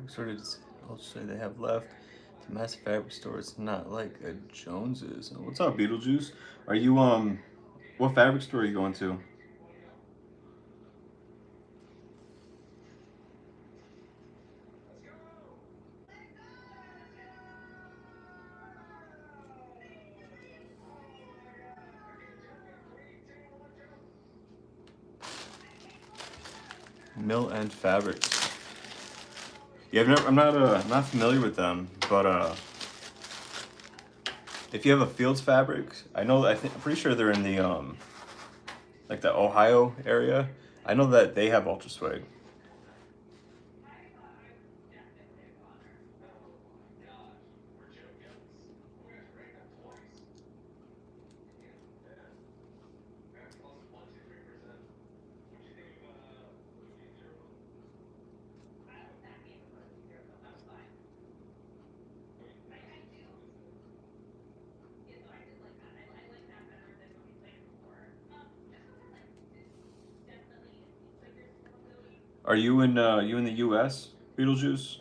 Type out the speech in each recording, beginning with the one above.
fabric store does Ultra Suede they have left? It's a massive fabric store. It's not like a Jones's. What's up, Beetlejuice? Are you what fabric store are you going to? Mill End Fabrics. Yeah, I'm not familiar with them, but if you have a Fields Fabric, I'm pretty sure they're in the like the Ohio area. I know that they have Ultra Suede. Are you in the U.S. Beetlejuice?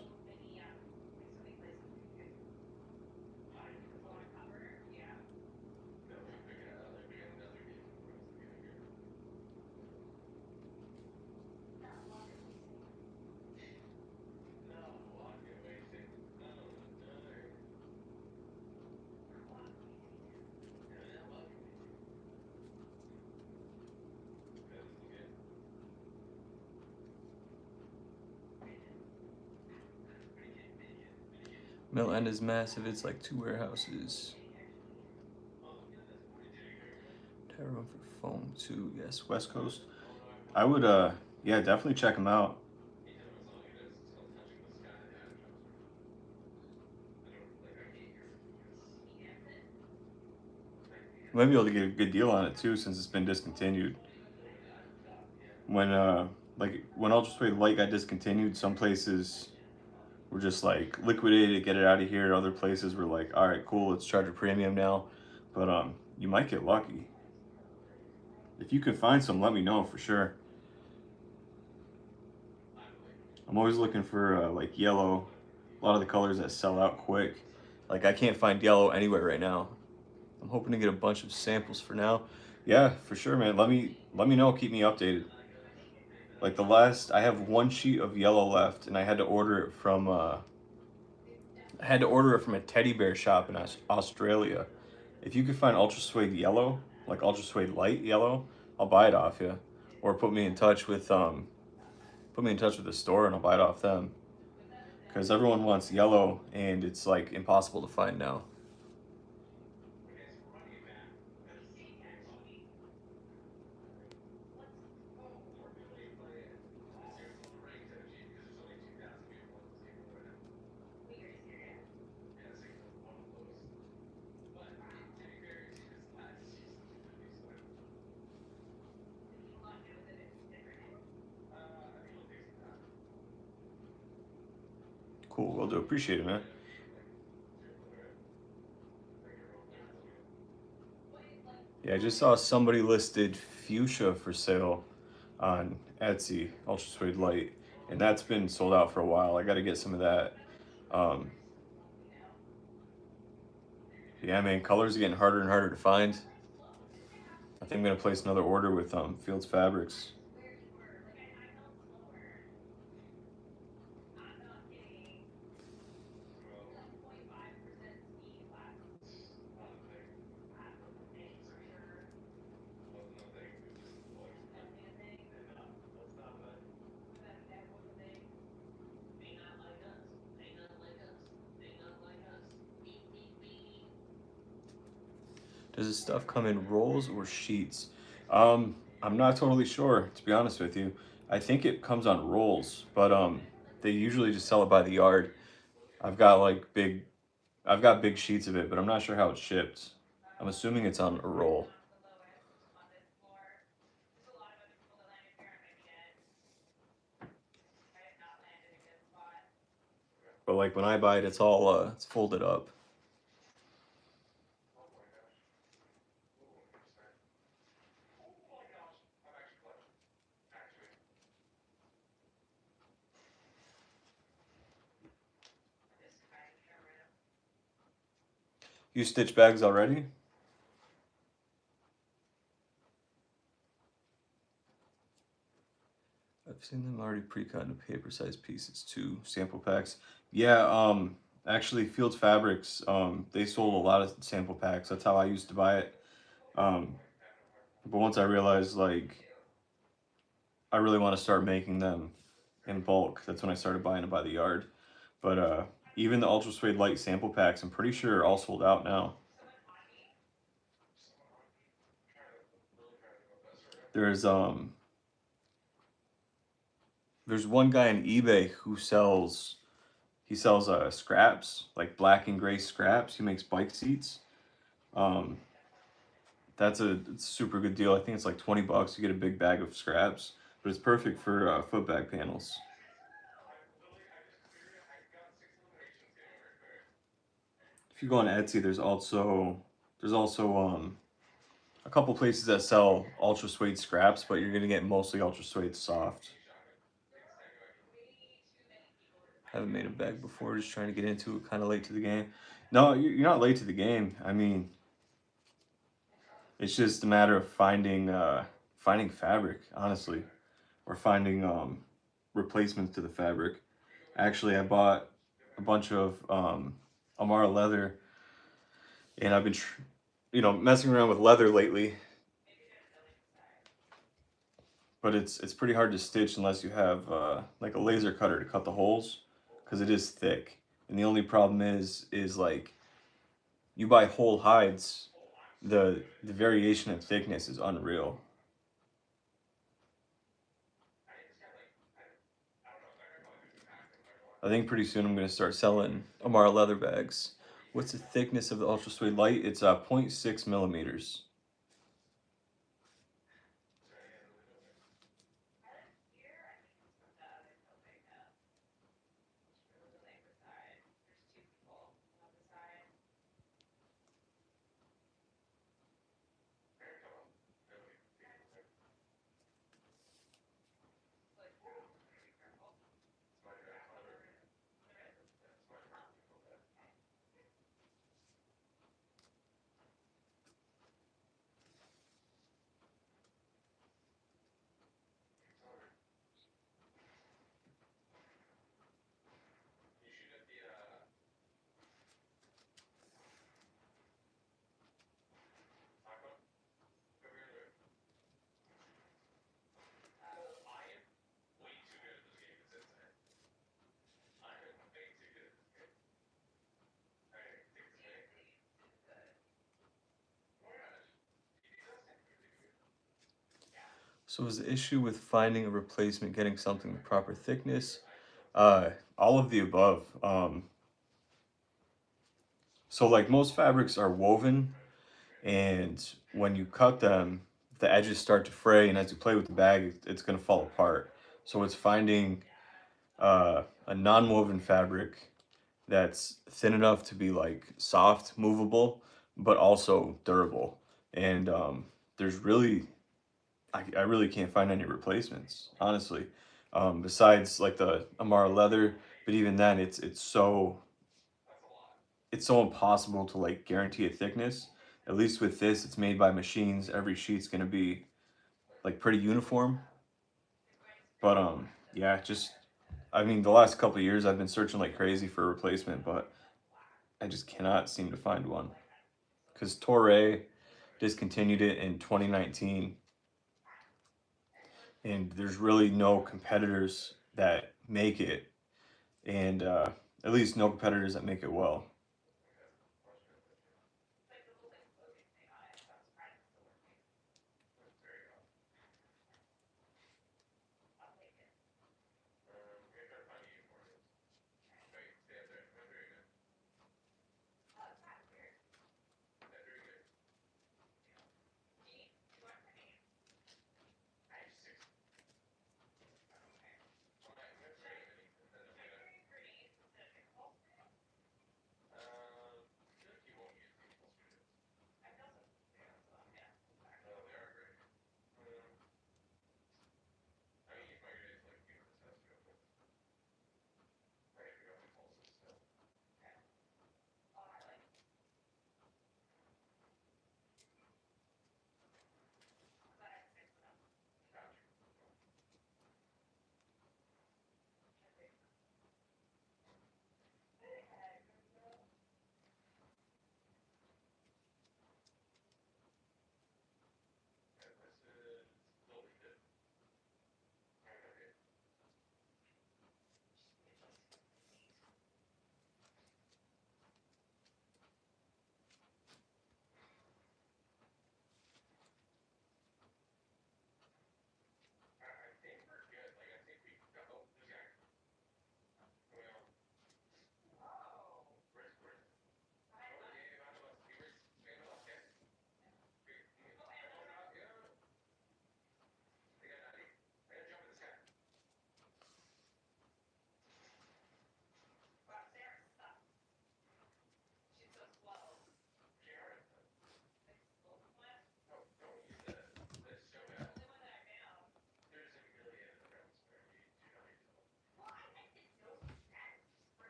Mill End is massive. It's like 2 warehouses. Tire room for foam too. Yes, West Coast. I would yeah, definitely check them out. You might be able to get a good deal on it too, since it's been discontinued. When when Ultra Suede Light got discontinued, some places were just like liquidated, get it out of here. Other places were like, all right, cool, let's charge a premium now. But you might get lucky. If you could find some, let me know for sure. I'm always looking for like yellow. A lot of the colors that sell out quick. Like I can't find yellow anywhere right now. I'm hoping to get a bunch of samples for now. Yeah, for sure, man. Let me know. Keep me updated. Like I have 1 sheet of yellow left, and I had to order it from a teddy bear shop in Australia. If you could find Ultra Suede yellow, like Ultra Suede light yellow, I'll buy it off you, or put me in touch with the store and I'll buy it off them. Because everyone wants yellow, and it's like impossible to find now. Cool, will do. Appreciate it, man. Yeah, I just saw somebody listed fuchsia for sale on Etsy, Ultra Suede Light, and that's been sold out for a while. I got to get some of that. Um, yeah, man, colors are getting harder and harder to find. I think I'm gonna place another order with Fields Fabrics. Does this stuff come in rolls or sheets? I'm not totally sure, to be honest with you. I think it comes on rolls, but they usually just sell it by the yard. I've got like big, I've got big sheets of it, but I'm not sure how it's shipped. I'm assuming it's on a roll. But like when I buy it, it's all it's folded up. You stitch bags already? I've seen them already pre-cut into paper-sized pieces too. Sample packs. Yeah, actually, Fields Fabrics, they sold a lot of sample packs. That's how I used to buy it. Um, but once I realized, like, I really want to start making them in bulk, that's when I started buying it by the yard. But even the Ultra Suede Light sample packs, I'm pretty sure are all sold out now. There's um there's one guy on eBay who sells scraps, like black and gray scraps. He makes bike seats. Um, that's it's a super good deal. I think it's like 20 bucks. You get a big bag of scraps, but it's perfect for footbag panels. If you go on Etsy, there's also a couple places that sell ultra suede scraps, but you're gonna get mostly ultra suede soft. Haven't made a bag before, just trying to get into it, kind of late to the game. No, you're not late to the game. I mean, it's just a matter of finding fabric, honestly, or finding replacements to the fabric. Actually, I bought a bunch of Amara leather, and I've been, messing around with leather lately. But it's pretty hard to stitch unless you have like a laser cutter to cut the holes, because it is thick. And the only problem is like you buy whole hides, the variation of thickness is unreal. I think pretty soon I'm gonna start selling Amara leather bags. What's the thickness of the Ultra Suede Light? It's 0.6 millimeters. So is the issue with finding a replacement, getting something the proper thickness? All of the above. So like most fabrics are woven, and when you cut them, the edges start to fray, and as you play with the bag, it's going to fall apart. So it's finding a non-woven fabric that's thin enough to be like soft, movable, but also durable. And there's really, I really can't find any replacements, honestly. Besides like the Amara leather, but even then, it's so impossible to like guarantee a thickness. At least with this, it's made by machines. Every sheet's gonna be like pretty uniform. But yeah, just I mean, the last couple of years I've been searching like crazy for a replacement, but I just cannot seem to find one. Because Torre discontinued it in 2019, and there's really no competitors that make it, and at least no competitors that make it well.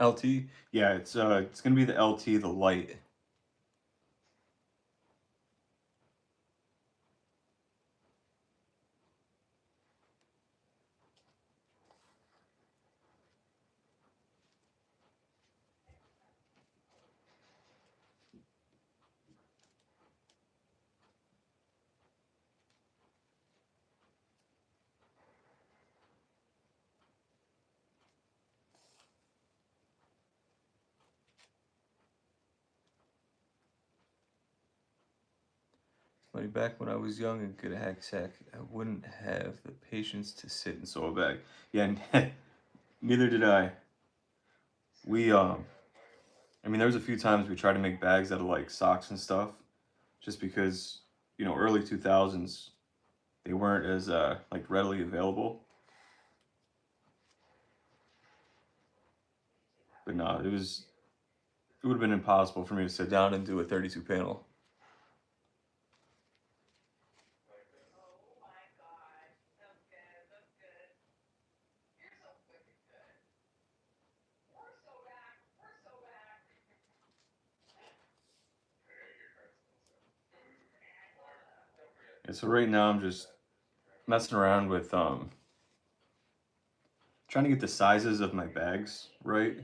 LT? Yeah, it's gonna be the LT, the light. Funny, back when I was young and could hack sack, I wouldn't have the patience to sit and sew a bag. Yeah, neither did I. We I mean, there was a few times we tried to make bags out of like socks and stuff, just because, early 2000s they weren't as like readily available. But no, it would have been impossible for me to sit down and do a 32 panel. And so right now I'm just messing around with trying to get the sizes of my bags right,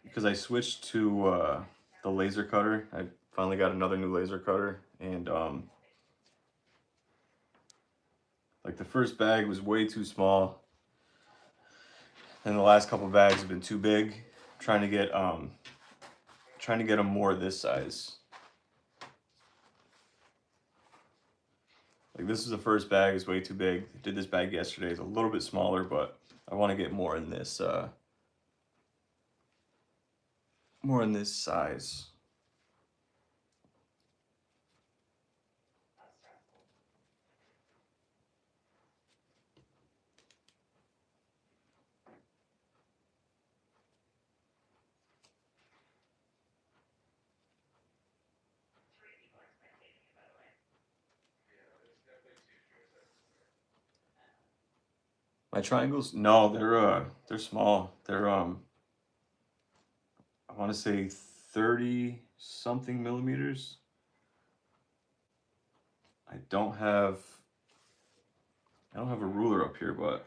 because I switched to the laser cutter. I finally got another new laser cutter, and like the first bag was way too small, and the last couple bags have been too big. Trying to get them more this size. Like, this is the first bag, is way too big. I did this bag yesterday, it's a little bit smaller, but I want to get more in this size. My triangles? No, they're small. They're I want to say 30 something millimeters. I don't have a ruler up here, but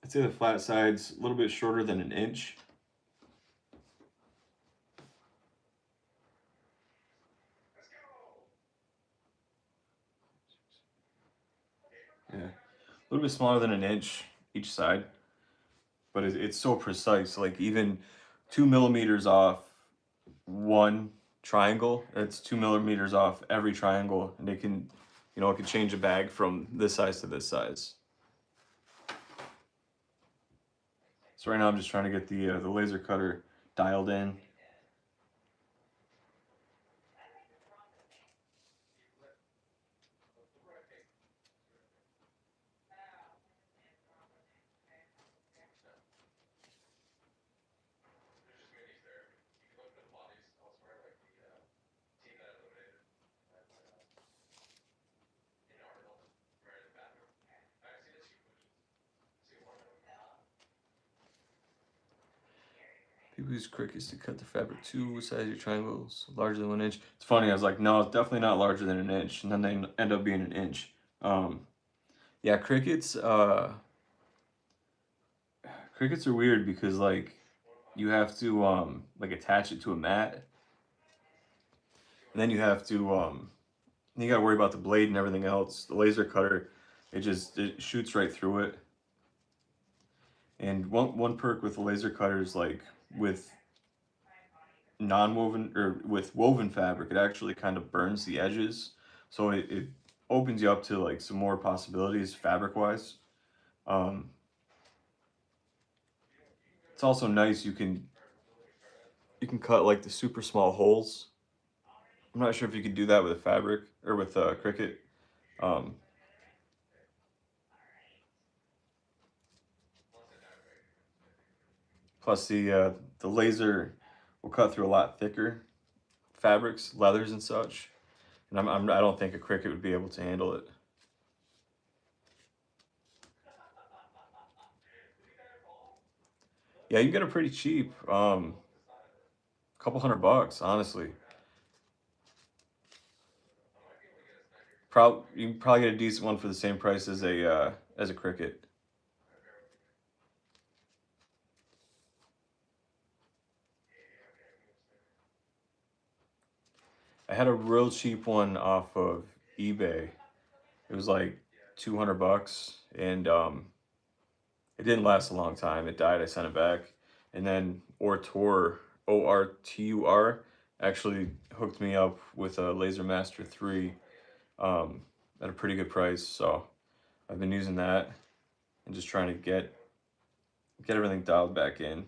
I'd say the flat side's a little bit shorter than an inch. Yeah, a little bit smaller than an inch each side, but it's so precise. Like, even 2 millimeters off one triangle, it's 2 millimeters off every triangle, and it can change a bag from this size to this size. So right now I'm just trying to get the laser cutter dialed in. People use crickets to cut the fabric too. What size your triangles? Larger than 1 inch? It's funny. I was like, no, it's definitely not larger than an inch, and then they end up being an inch. Yeah, crickets. Crickets are weird because, like, you have to like attach it to a mat, and then you gotta worry about the blade and everything else. The laser cutter, it shoots right through it. And one perk with the laser cutter is, like, with non-woven or with woven fabric, it actually kind of burns the edges, so it opens you up to like some more possibilities fabric wise. Um, it's also nice, you can cut like the super small holes. I'm not sure if you could do that with a fabric or with a Cricut. Um, Plus the laser will cut through a lot thicker fabrics, leathers and such, and I don't think a Cricut would be able to handle it. Yeah, you can get it pretty cheap. Couple $100, honestly. You can probably get a decent one for the same price as a cricket. I had a real cheap one off of eBay. It was like $200, and it didn't last a long time. It died. I sent it back, and then Ortur actually hooked me up with a Laser Master 3 um, at a pretty good price. So I've been using that and just trying to get everything dialed back in.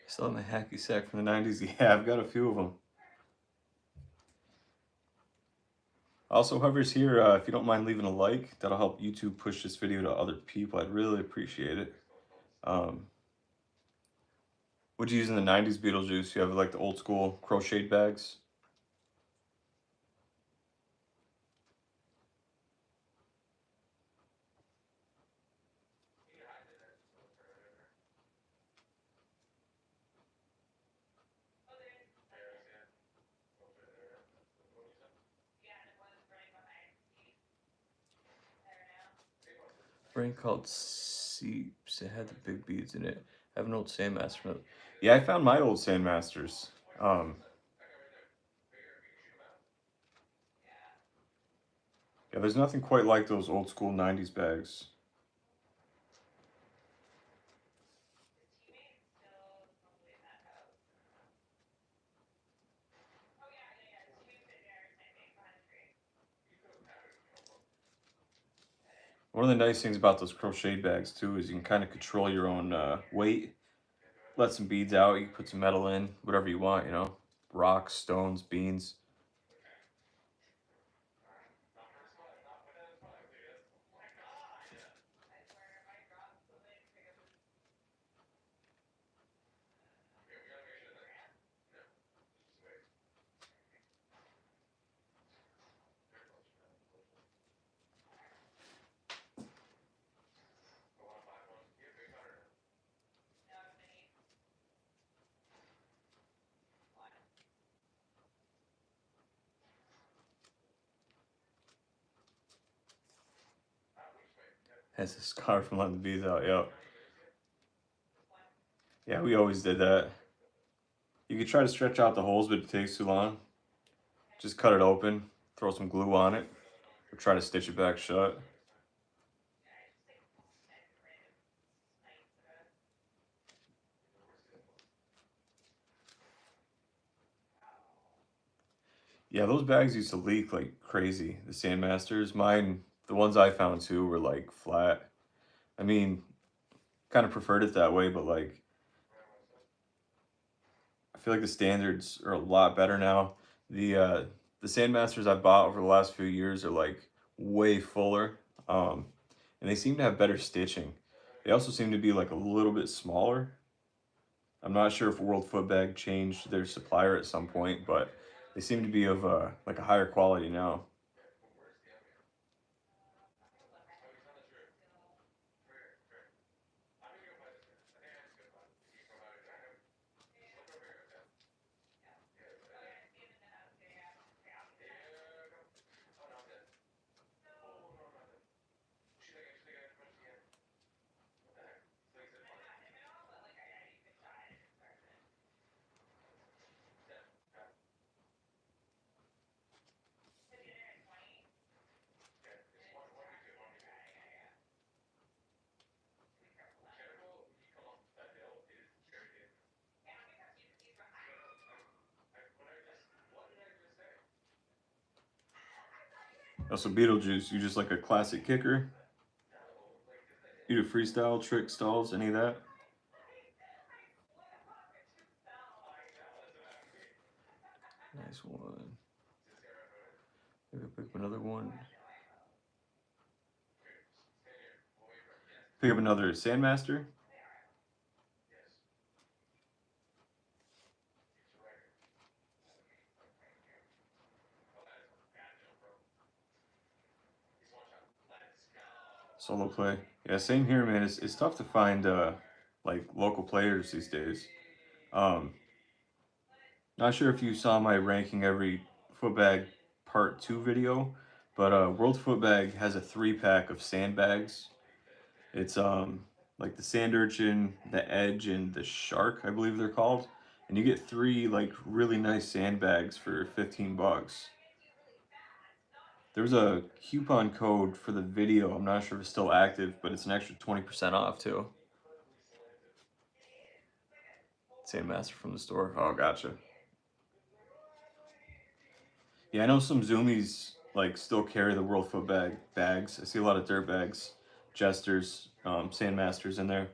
Still have my hacky sack from the 90s. Yeah, I've got a few of them. Also, whoever's here, if you don't mind leaving a like, that'll help YouTube push this video to other people. I'd really appreciate it. Um, what'd you use in the 90s, Beetlejuice? You have like the old school crocheted bags? Brand called Seeps. It had the big beads in it. I have an old Sandmaster from it. Yeah, I found my old Sandmasters. Yeah, there's nothing quite like those old school 90s bags. One of the nice things about those crocheted bags too is you can kind of control your own weight. Let some beads out. You can put some metal in, whatever you want. Rocks, stones, beans. Has a scar from letting the beads out. Yep. Yeah, we always did that. You could try to stretch out the holes, but it takes too long. Just cut it open, throw some glue on it, or try to stitch it back shut. Yeah, those bags used to leak like crazy. The Sandmasters, mine, the ones I found too were like flat. I mean, kind of preferred it that way, but like I feel like the standards are a lot better now. The Sandmasters I bought over the last few years are like way fuller, and they seem to have better stitching. They also seem to be like a little bit smaller. I'm not sure if World Footbag changed their supplier at some point, but they seem to be of like a higher quality now. Also, Beetlejuice, you just like a classic kicker? You do freestyle, trick, stalls, any of that? Nice one. Maybe pick up another one. Pick up another Sandmaster. Solo play. Yeah, same here, man. It's tough to find like local players these days. Um, Not sure if you saw my ranking every footbag part two video, but World Footbag has a 3 pack of sandbags. It's like the sand urchin, the edge, and the shark, I believe they're called. And you get three like really nice sandbags for 15 bucks. There's a coupon code for the video. I'm not sure if it's still active, but it's an extra 20% off too. Sandmaster from the store. Oh, gotcha. Yeah, I know some Zoomies like still carry the World Foot bags. I see a lot of dirt bags, jesters, sandmasters in there.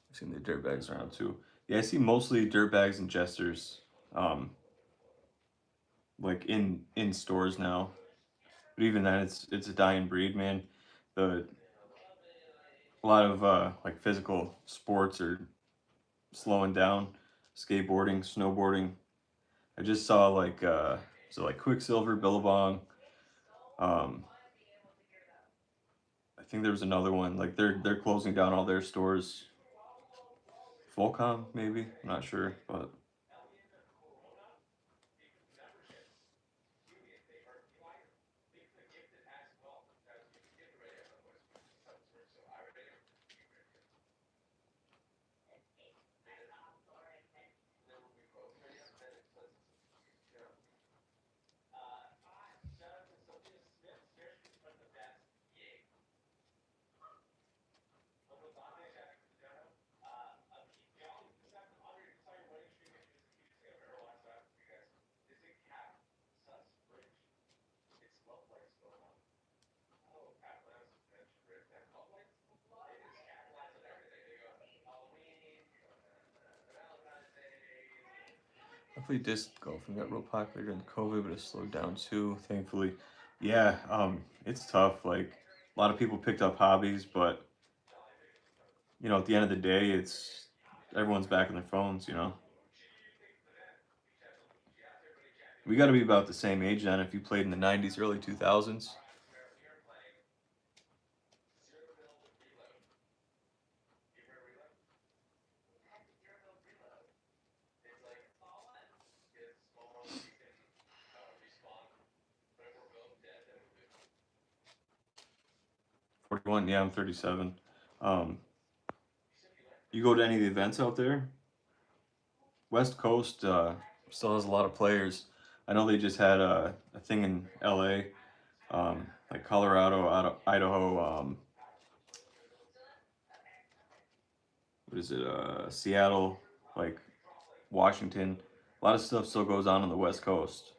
I've seen the dirt bags around too. Yeah, I see mostly dirt bags and jesters, um, like in stores now. But even then, it's a dying breed, man. The A lot of like physical sports are slowing down. Skateboarding, snowboarding. I just saw like so like Quicksilver, Billabong. Um, I think there was another one. Like they're closing down all their stores. Volcom, maybe. I'm not sure, but I played disc golf and got real popular during COVID, but it slowed down too, thankfully. Yeah, it's tough. Like a lot of people picked up hobbies, but at the end of the day, it's everyone's back on their phones. We got to be about the same age then. If you played in the '90s, early 2000s. 41. Yeah, I'm 37. Um, you go to any of the events out there? West Coast still has a lot of players. I know they just had a thing in LA, like Colorado, Idaho, what is it, Seattle, like Washington. A lot of stuff still goes on the West Coast.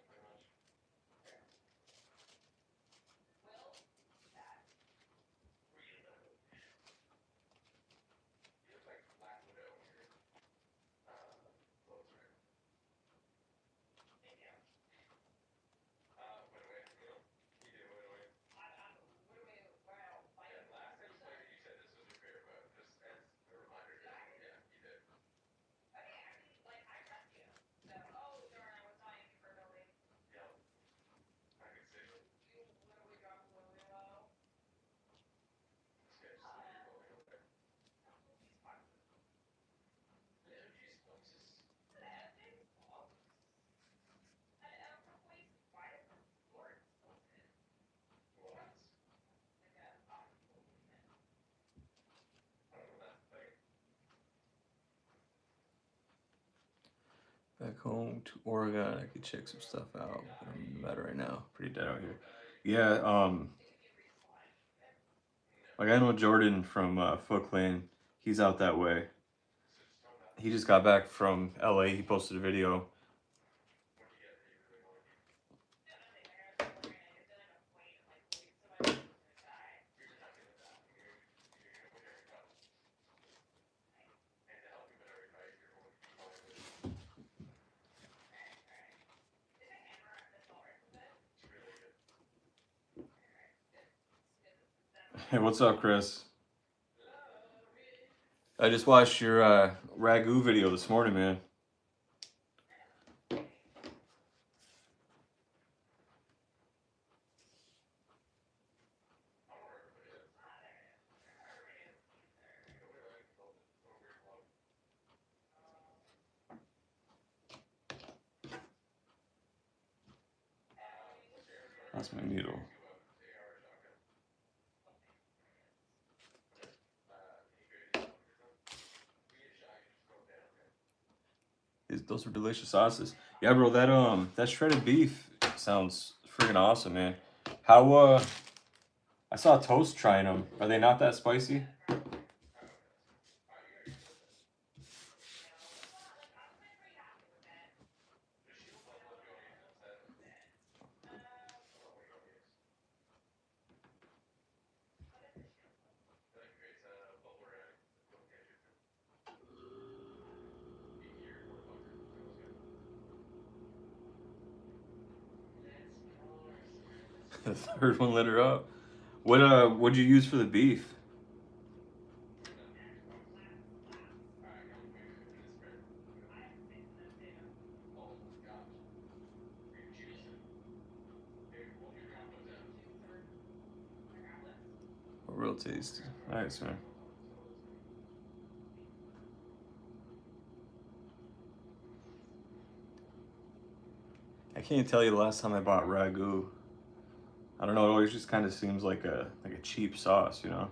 Back home to Oregon, I could check some stuff out. But I'm in Nevada right now. Pretty dead out here. Yeah, like I know Jordan from Foot Clan. He's out that way. He just got back from LA. He posted a video. Hey, what's up, Chris? I just watched your ragu video this morning, man. That's my needle. Those are delicious sauces. Yeah, bro, that shredded beef sounds freaking awesome, man. How I saw Toast trying them. Are they not that spicy? The third one lit her up. What'd you use for the beef? Real tasty. Nice, man. I can't tell you the last time I bought ragu. I don't know. It always just kind of seems like a cheap sauce, you know.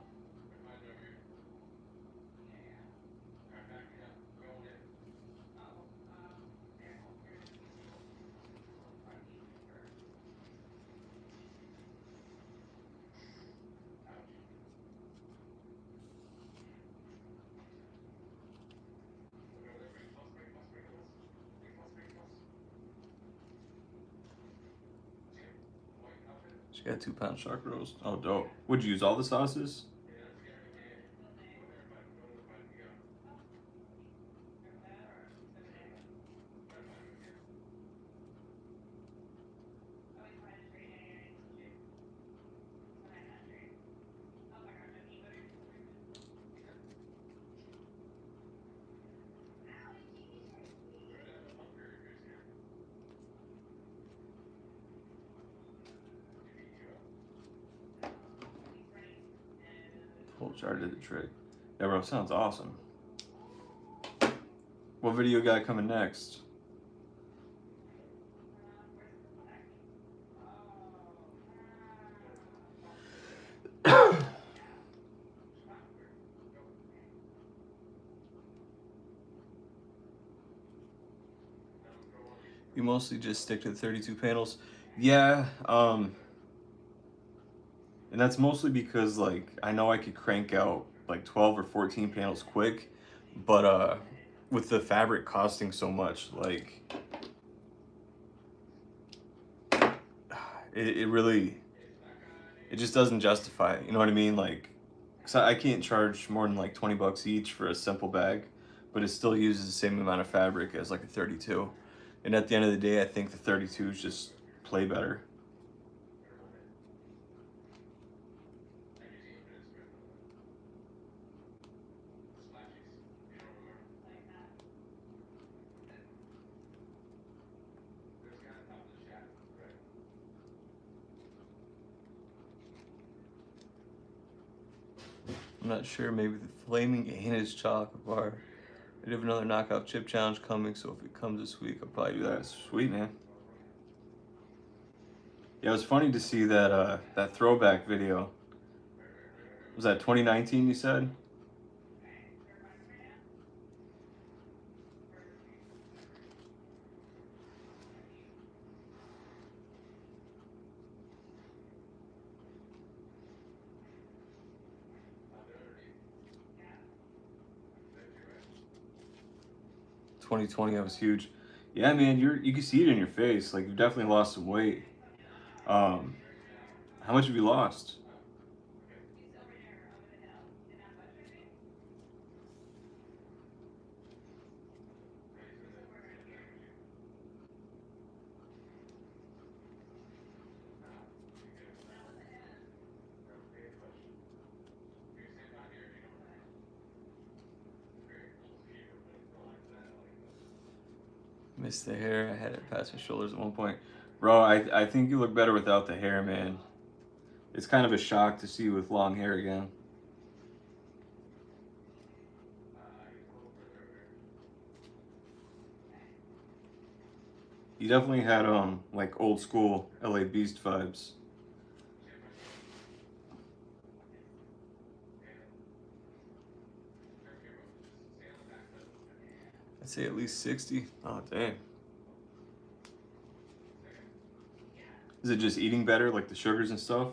She got 2 pound shark roast. Oh, dope. Would you use all the sauces? Whole jar did the trick. Yeah, bro, sounds awesome. What video got coming next? You mostly just stick to the 32 panels. Yeah, and that's mostly because like I know I could crank out like 12 or 14 panels quick, but with the fabric costing so much, like it really it just doesn't justify it. You know what I mean? Like, cause I can't charge more than like 20 bucks each for a simple bag, but it still uses the same amount of fabric as like a 32. And at the end of the day, I think the 32s just play better. I'm not sure, maybe the Flaming Anus chocolate bar. I do have another knockout chip challenge coming, so if it comes this week, I'll probably do that. Sweet, man. Yeah, it was funny to see that that throwback video. Was that 2019? You said? 2020, that was huge. Yeah, man, you can see it in your face. Like you've definitely lost some weight. Um, how much have you lost? Missed the hair. I had it past my shoulders at one point. Bro, I think you look better without the hair, man. It's kind of a shock to see you with long hair again. You definitely had like old school LA Beast vibes. I'd say at least 60. Oh damn. Is it just eating better, like the sugars and stuff?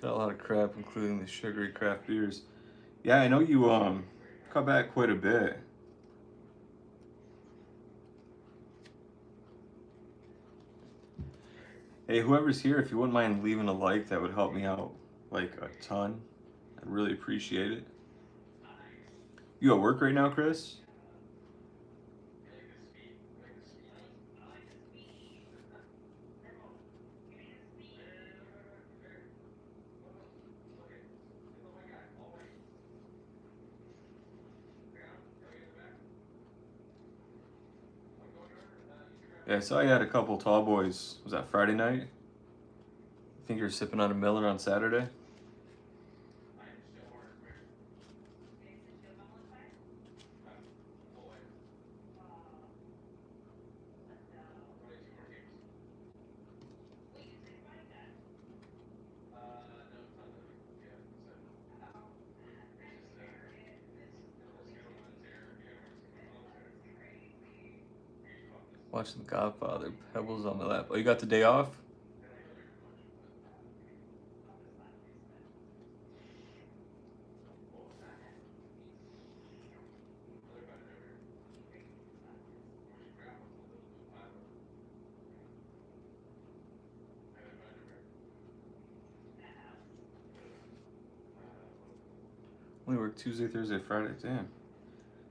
Got a lot of crap, including the sugary craft beers. Yeah, I know you cut back quite a bit. Hey, whoever's here, if you wouldn't mind leaving a like, that would help me out like a ton. I'd really appreciate it. You at work right now, Chris? Yeah, I saw you had a couple tall boys. Was that Friday night? I think you were sipping on a Miller on Saturday. Watching The Godfather, Pebbles on my lap. Oh, you got the day off? Only work Tuesday, Thursday, Friday. Damn.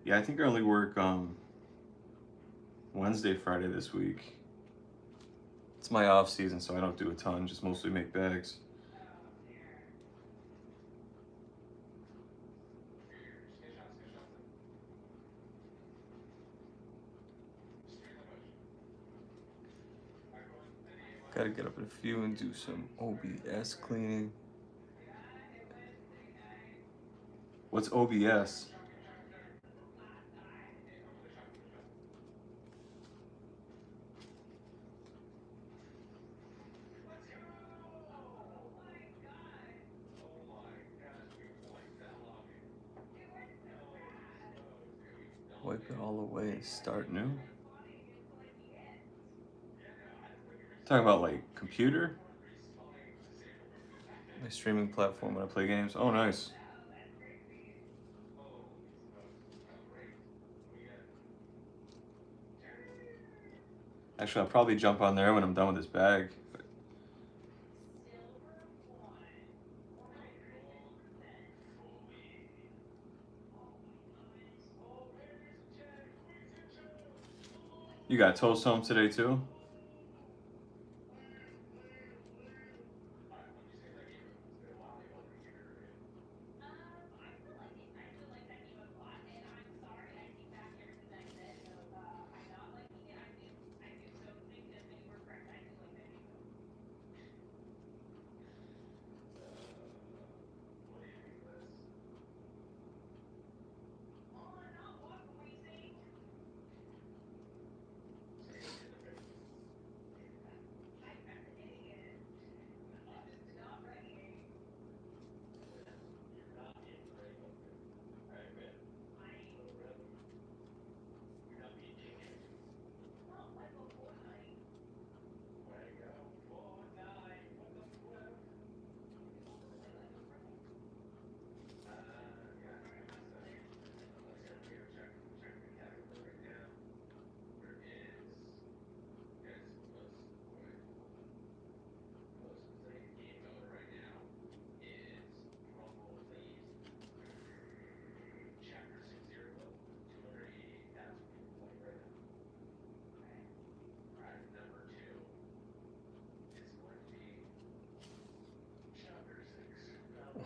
Yeah, I think I only work Wednesday, Friday this week. It's my off season, so I don't do a ton. Just mostly make bags. Gotta get up at a few and do some OBS cleaning. What's OBS? Wipe it all away and start new? Talking about like computer? My streaming platform when I play games. Oh, nice. Actually, I'll probably jump on there when I'm done with this bag. You got toast home today too?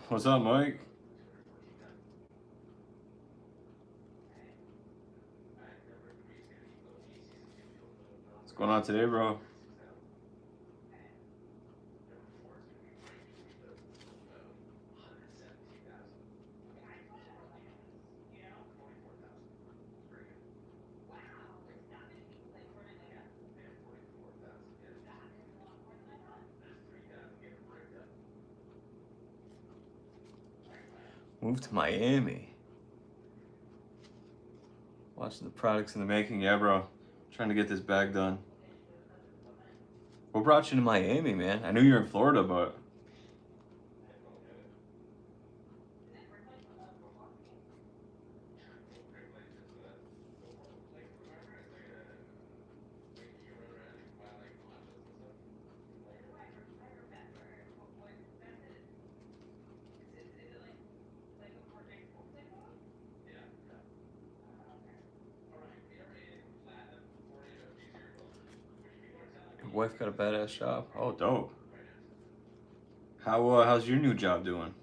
What's up, Mike? What's going on today, bro? Move to Miami. Watching the products in the making. Yeah, bro. Trying to get this bag done. What brought you to Miami, man? I knew you were in Florida, but... Your wife got a badass job. Oh, dope. How's your new job doing?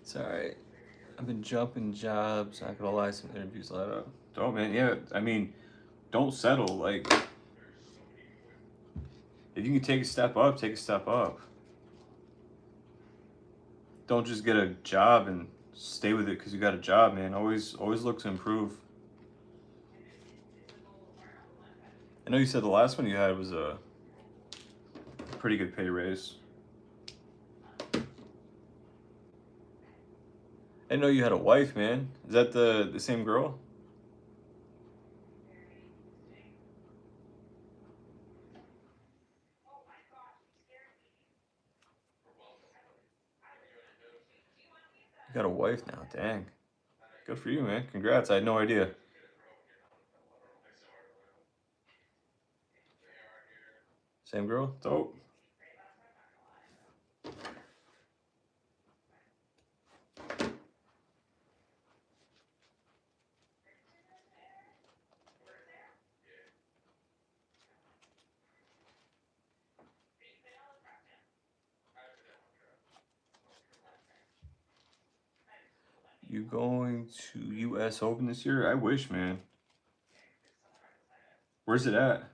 It's alright. I've been jumping jobs. Not gonna lie, some interviews let up. Dope, man. Yeah, I mean, don't settle. Like, if you can take a step up, take a step up. Don't just get a job and stay with it because you got a job, man. Always look to improve. I know you said the last one you had was a pretty good pay raise. I know you had a wife, man. Is that the same girl? You got a wife now, dang. Good for you, man. Congrats. I had no idea. Same girl? Dope. You going to U.S. Open this year? I wish, man. Where's it at?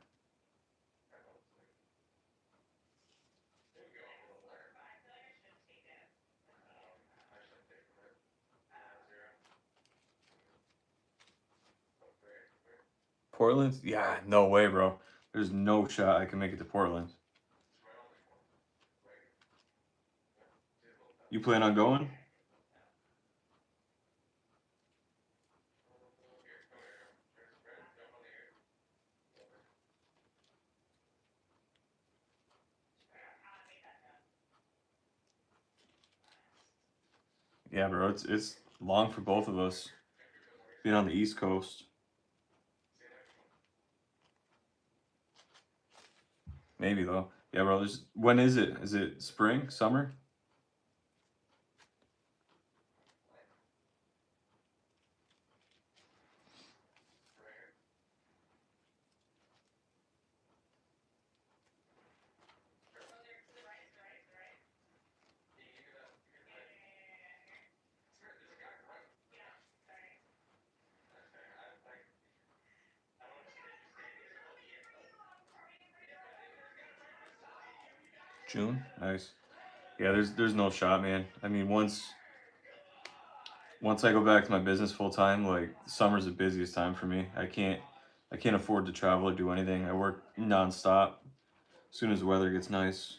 Portland? Yeah, no way, bro. There's no shot I can make it to Portland. You plan on going? Yeah, bro. It's long for both of us. Being on the East Coast. Maybe though. Yeah, bro. When is it? Is it spring, summer? June. Nice. Yeah, there's no shot, man. I mean, once I go back to my business full time, like summer's the busiest time for me. I can't afford to travel or do anything. I work nonstop. As soon as the weather gets nice.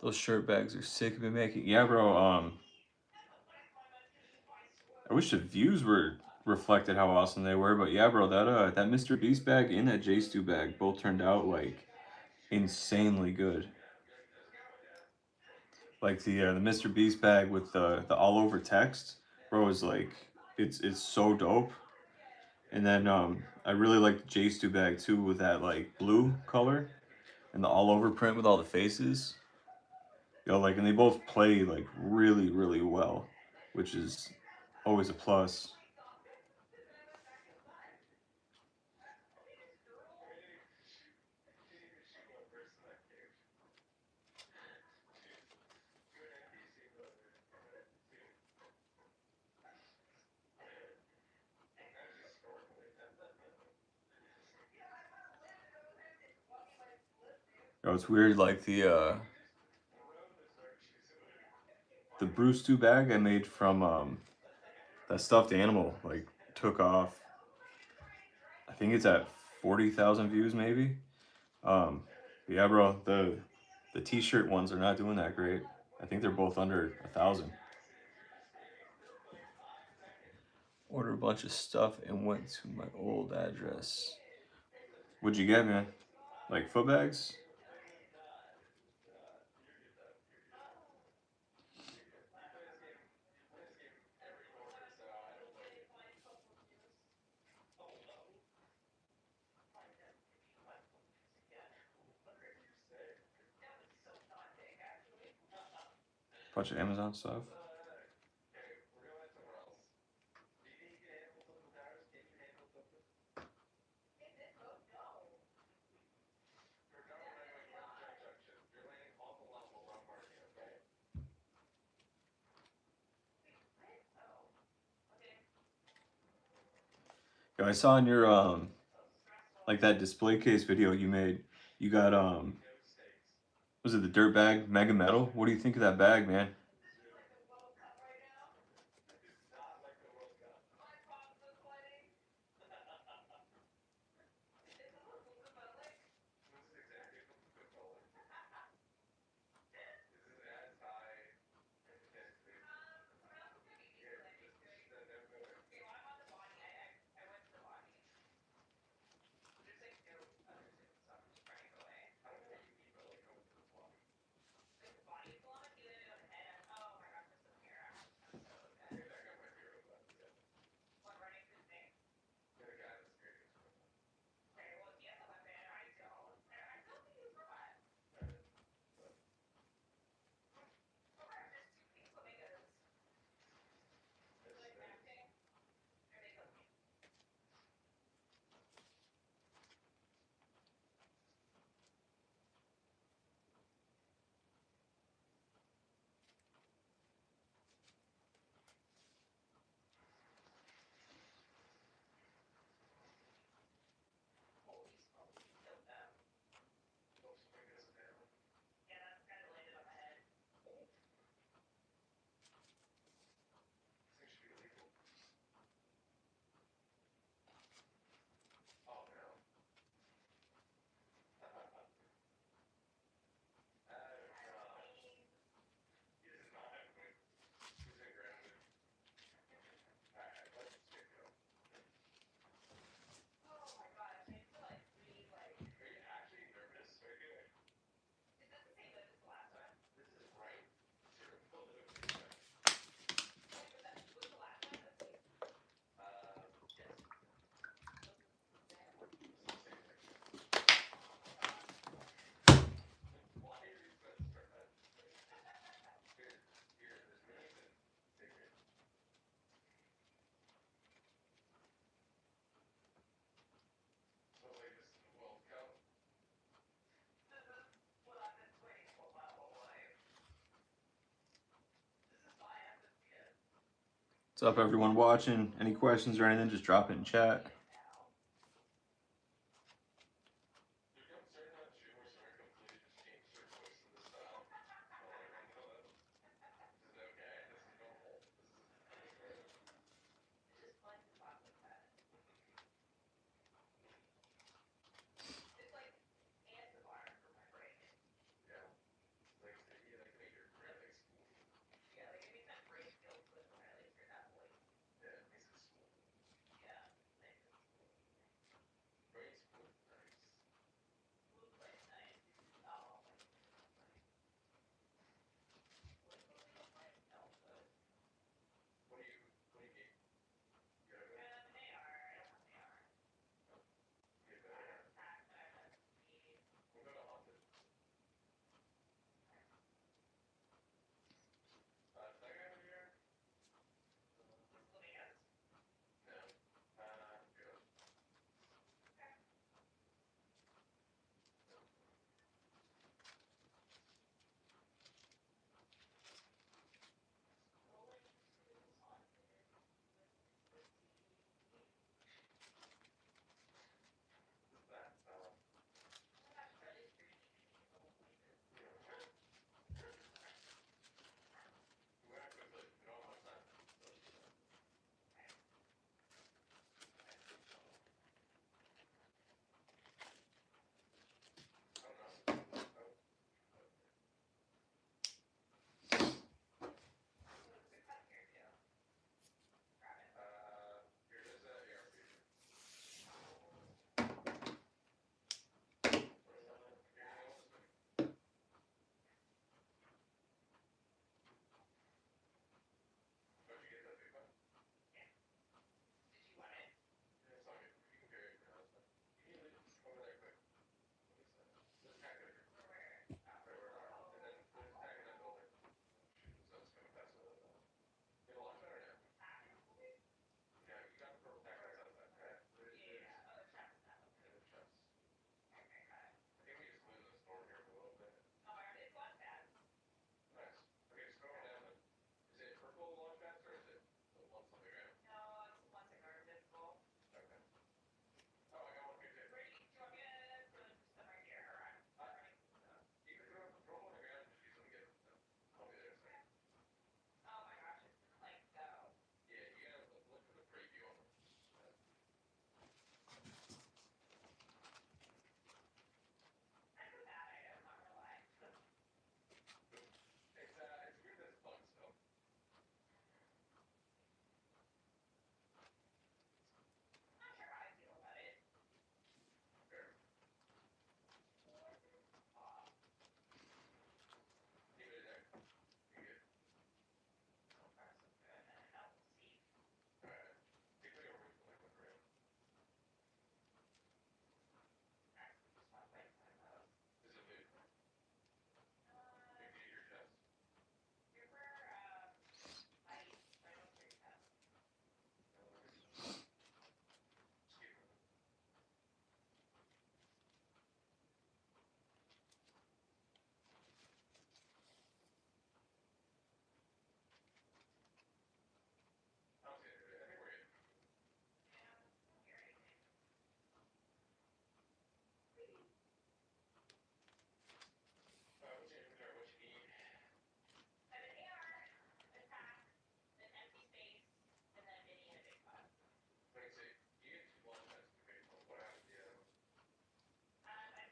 Those shirt bags are sick. I've been making. Yeah, bro. I wish the views were reflected how awesome they were, but yeah, bro, that Mr. Beast bag and that J Stu bag both turned out like insanely good. Like the Mr. Beast bag with the all over text, bro, is like it's so dope. And then I really like the J Stu bag too with that like blue color and the all over print with all the faces. Like and they both play like really really well, which is always a plus. It's weird like the Bruce 2 bag I made from that stuffed animal like took off. I think it's at 40,000 views maybe. Yeah, bro, the t-shirt ones are not doing that great. I think they're both under 1,000. Ordered a bunch of stuff and went to my old address. What'd you get, man? Like foot bags? Bunch of Amazon stuff. Yo, I saw in your like that display case video you made, you got was it the dirt bag mega metal? What do you think of that bag, man? What's up, everyone watching? Any questions or anything, just drop it in chat.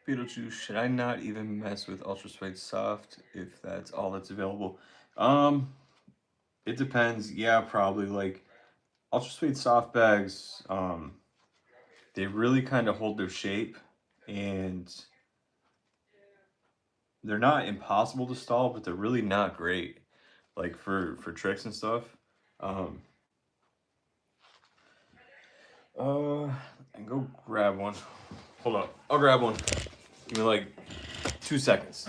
Beetlejuice, should I not even mess with Ultra Suede Soft if that's all that's available? It depends. Yeah, probably. Like Ultra Suede Soft bags, they really kind of hold their shape, and they're not impossible to stall, but they're really not great. Like for tricks and stuff. Um, and go grab one. Hold up, I'll grab one. Give me like 2 seconds.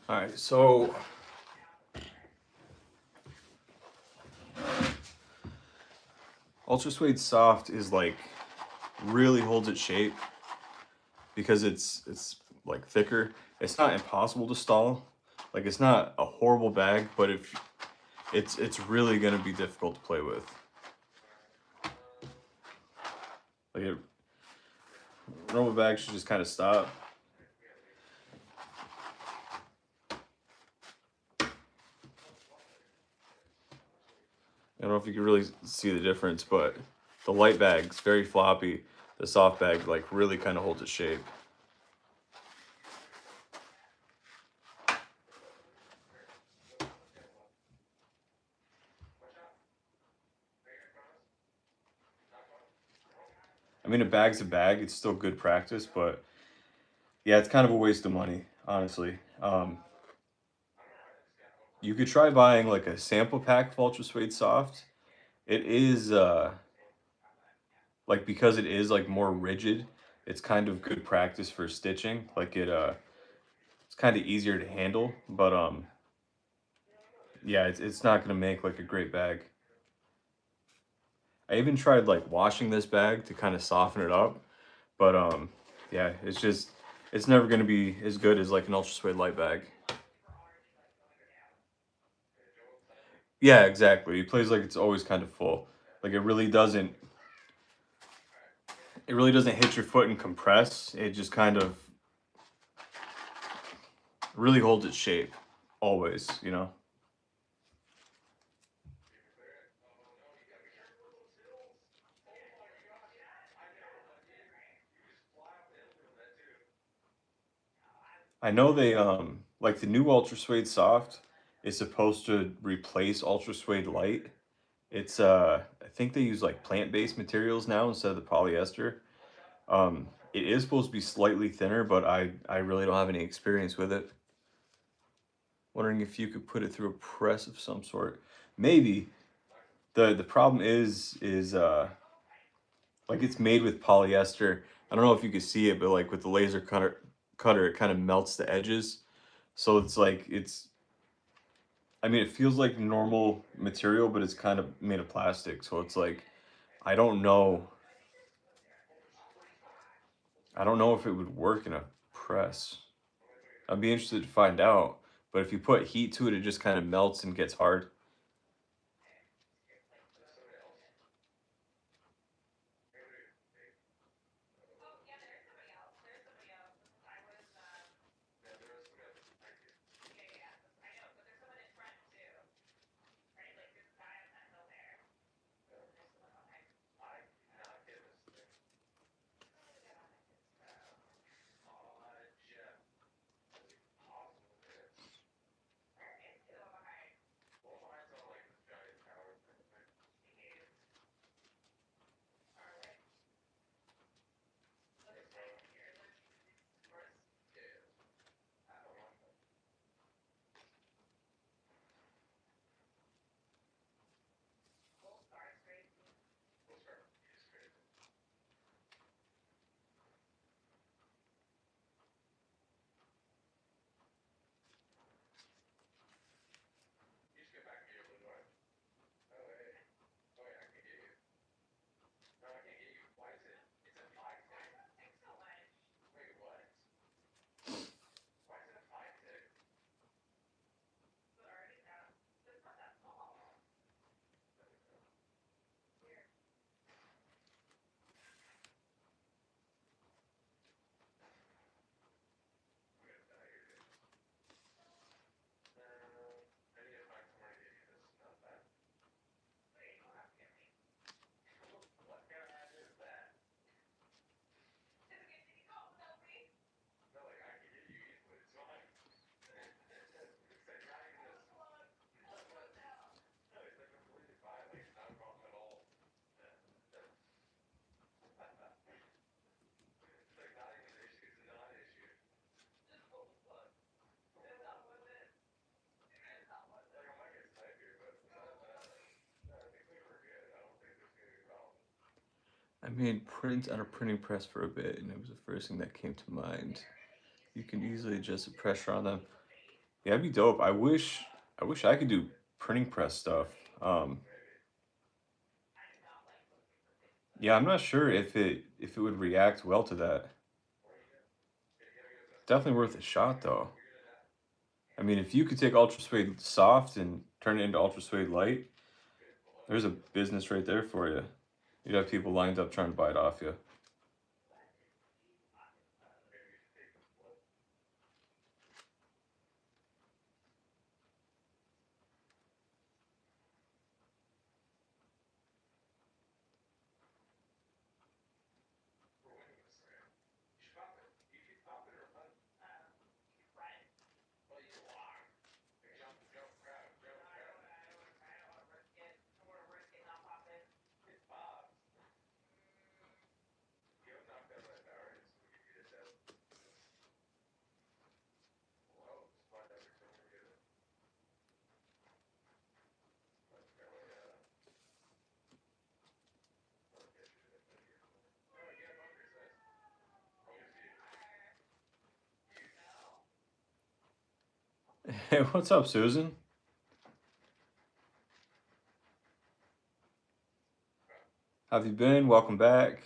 All right, so Ultra Suede Soft is like really holds its shape because it's like thicker. It's not impossible to stall. Like it's not a horrible bag, but if it's really gonna be difficult to play with. Like a normal bag should just kind of stop. I don't know if you can really see the difference, but the light bag's very floppy. The soft bag like really kind of holds its shape. I mean, a bag's a bag. It's still good practice, but yeah, it's kind of a waste of money, honestly. You could try buying like a sample pack of Ultra Suede Soft. It is like because it is like more rigid, it's kind of good practice for stitching. Like it's kind of easier to handle, but yeah, it's not gonna make like a great bag. I even tried like washing this bag to kind of soften it up, but yeah, it's never gonna be as good as like an Ultra Suede light bag. Yeah, exactly. It plays like it's always kind of full. Like it really doesn't hit your foot and compress. It just kind of really holds its shape always, you know. I know they like the new Ultra Suede Soft is supposed to replace Ultra Suede Light. It's I think they use like plant-based materials now instead of the polyester. It is supposed to be slightly thinner, but I really don't have any experience with it. Wondering if you could put it through a press of some sort. Maybe. The problem is like it's made with polyester. I don't know if you can see it, but like with the laser cutter it kind of melts the edges. So it's like it's I mean it feels like normal material, but it's kind of made of plastic. So it's like I don't know. I don't know if it would work in a press. I'd be interested to find out. But if you put heat to it, it just kind of melts and gets hard. I made prints on a printing press for a bit, and it was the first thing that came to mind. You can easily adjust the pressure on them. Yeah, that'd be dope. I wish I could do printing press stuff. Um, yeah, I'm not sure if it would react well to that. Definitely worth a shot though. I mean, if you could take Ultra Suede soft and turn it into Ultra Suede light, there's a business right there for you. You'd have people lined up trying to buy it off you. Hey, what's up, Susan? How have you been? Welcome back.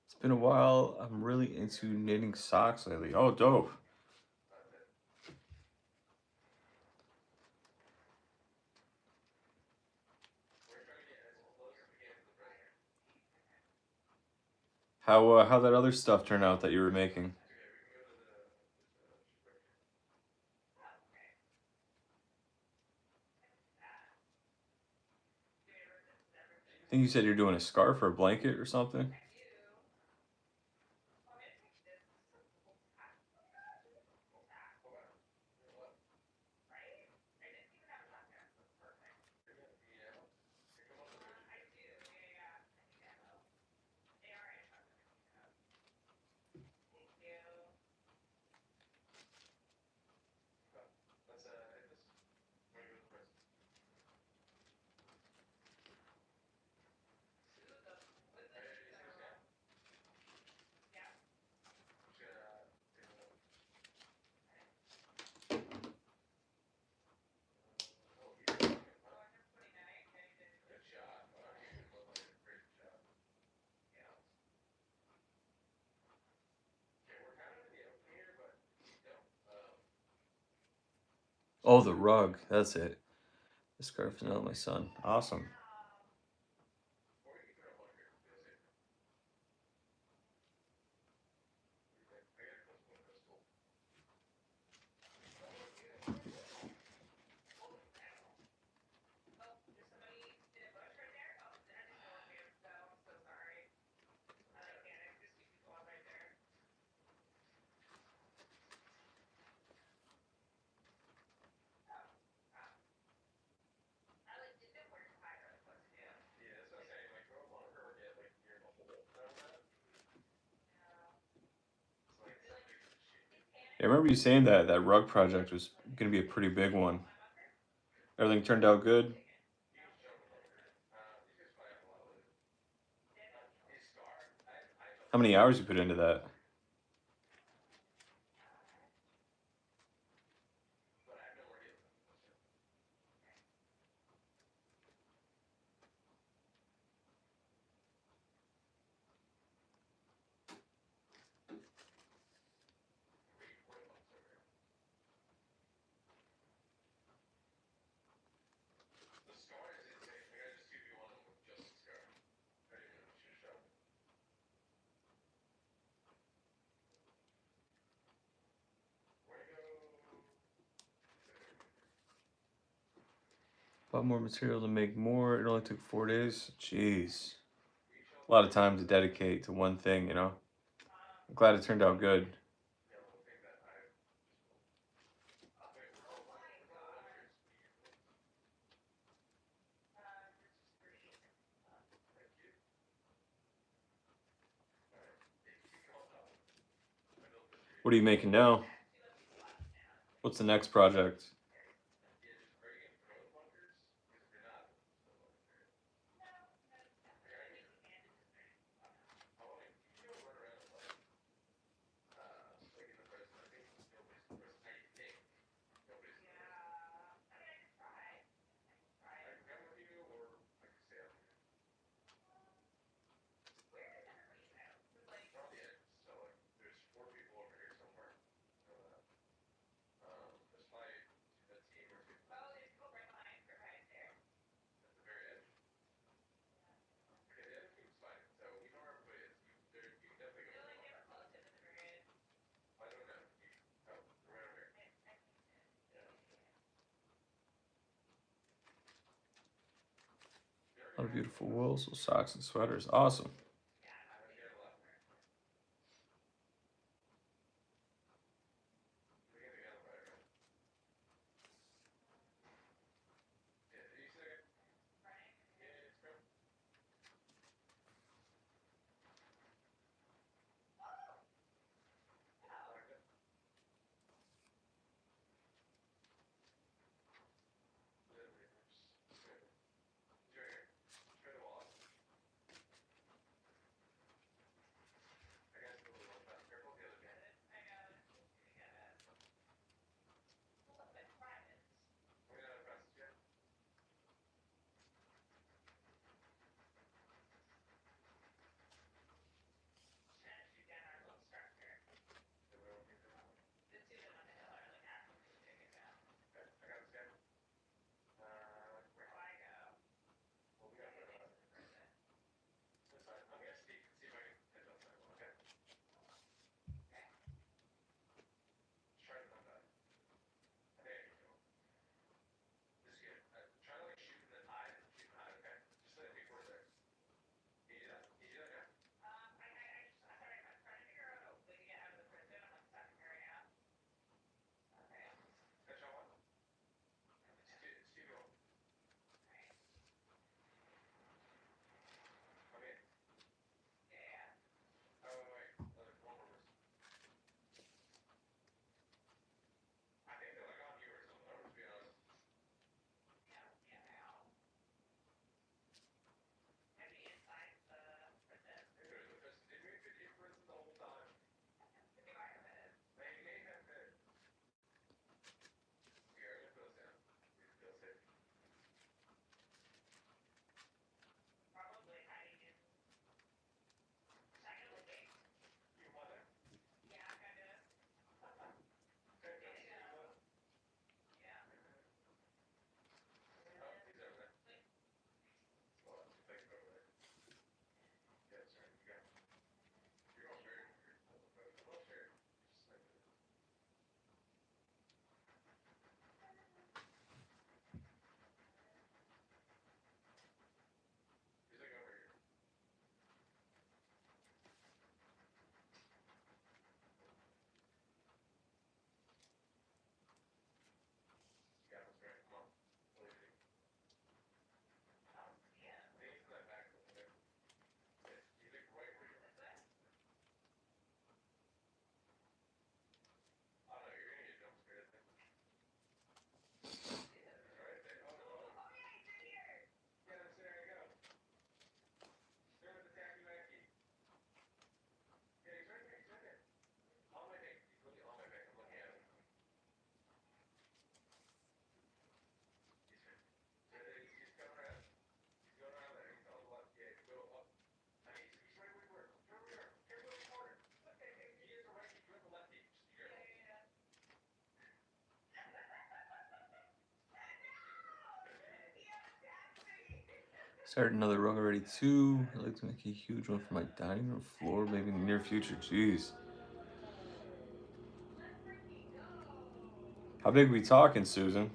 It's been a while. I'm really into knitting socks lately. Oh, dope. How that other stuff turn out that you were making? I think you said you're doing a scarf or a blanket or something. Oh, the rug. That's it. The scarf is not my son. Awesome. I remember you saying that that rug project was going to be a pretty big one. Everything turned out good. How many hours you put into that? Bought more material to make more. It only took 4 days. Jeez. A lot of time to dedicate to one thing, you know? I'm glad it turned out good. What are you making now? What's the next project? A lot of beautiful wool, so socks and sweaters. Awesome. Started another rug already too. I'd like to make a huge one for my dining room floor, maybe in the near future. Jeez. How big are we talking, Susan?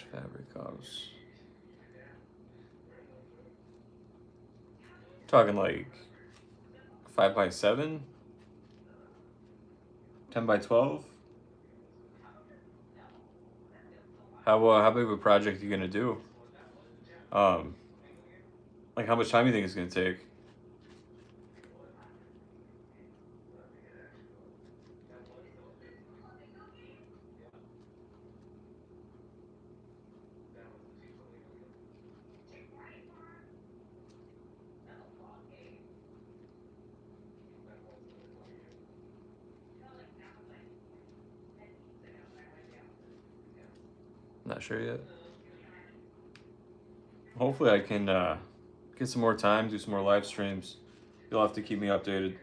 inch fabric house. Talking like 5 by 7, 10 by 12. How big of a project are you gonna do? Like how much time do you think it's gonna take? Not sure yet. Hopefully I can get some more time, do some more live streams. You'll have to keep me updated.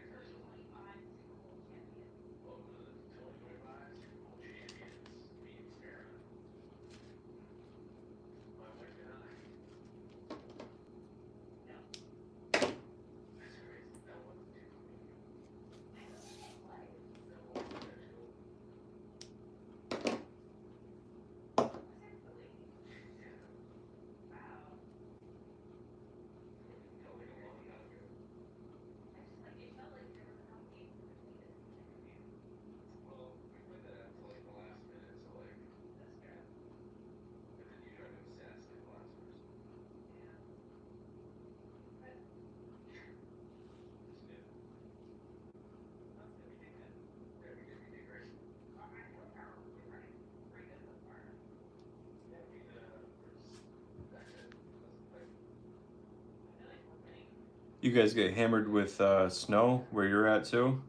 You guys get hammered with snow where you're at too?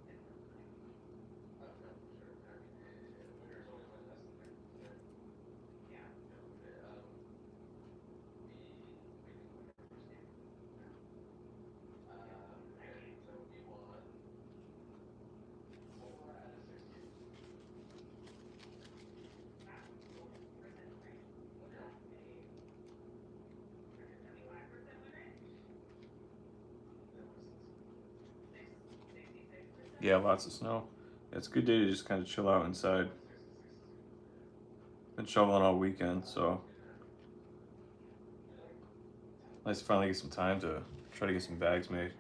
Yeah, lots of snow. It's a good day to just kind of chill out inside. Been shoveling all weekend, so nice to finally get some time to try to get some bags made.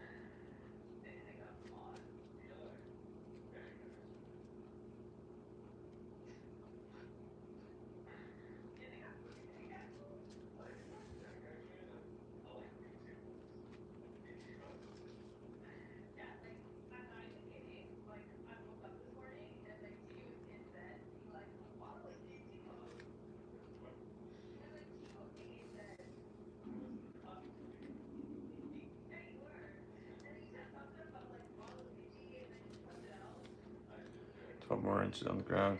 More inches on the ground.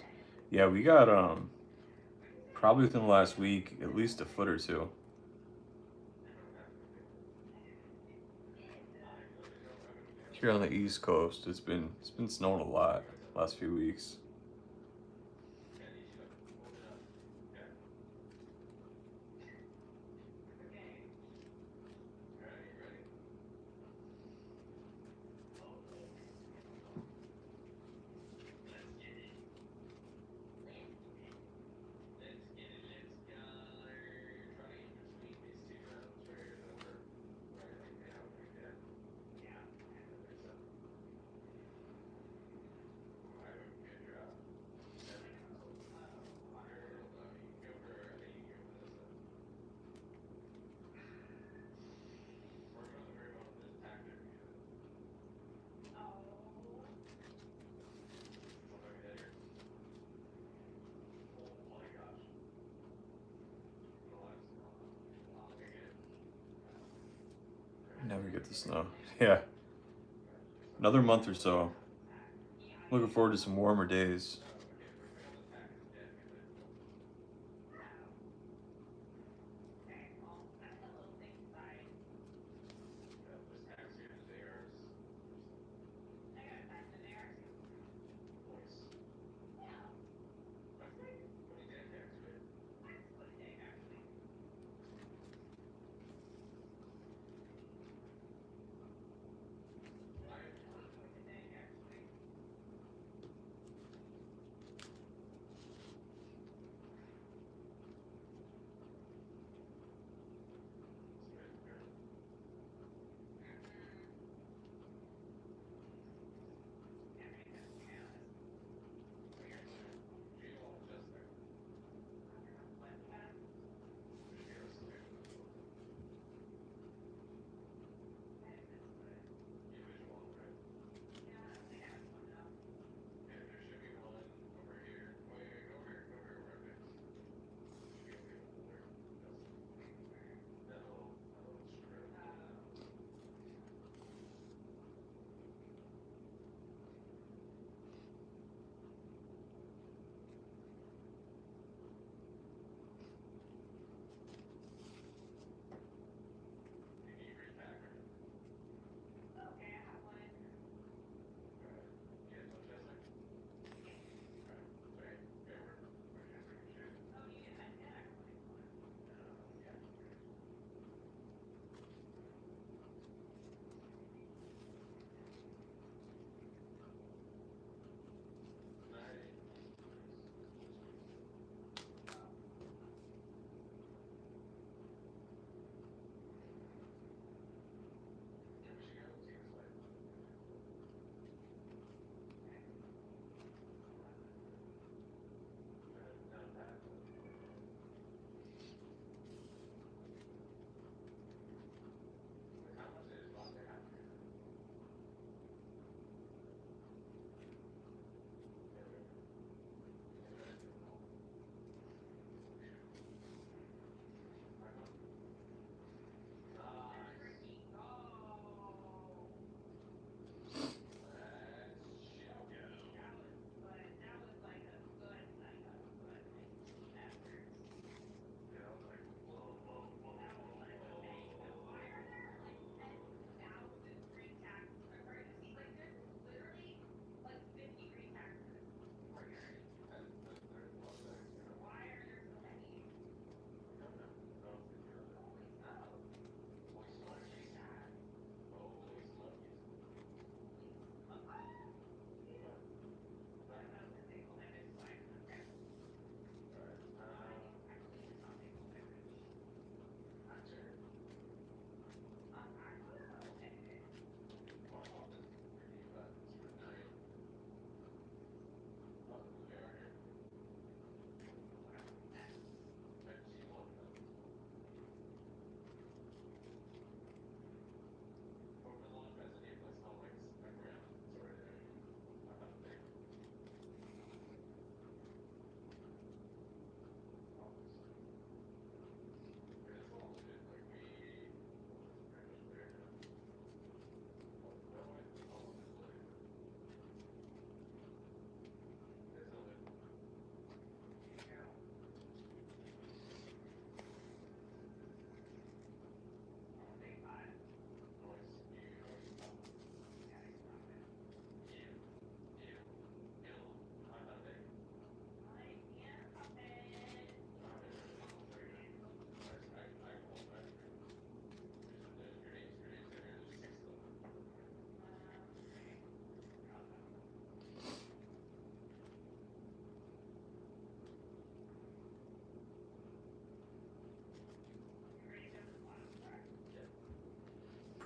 Yeah, we got probably within the last week at least a foot or two. Here on the East Coast, it's been snowing a lot the last few weeks. Never get the snow. Yeah. Another month or so. Looking forward to some warmer days.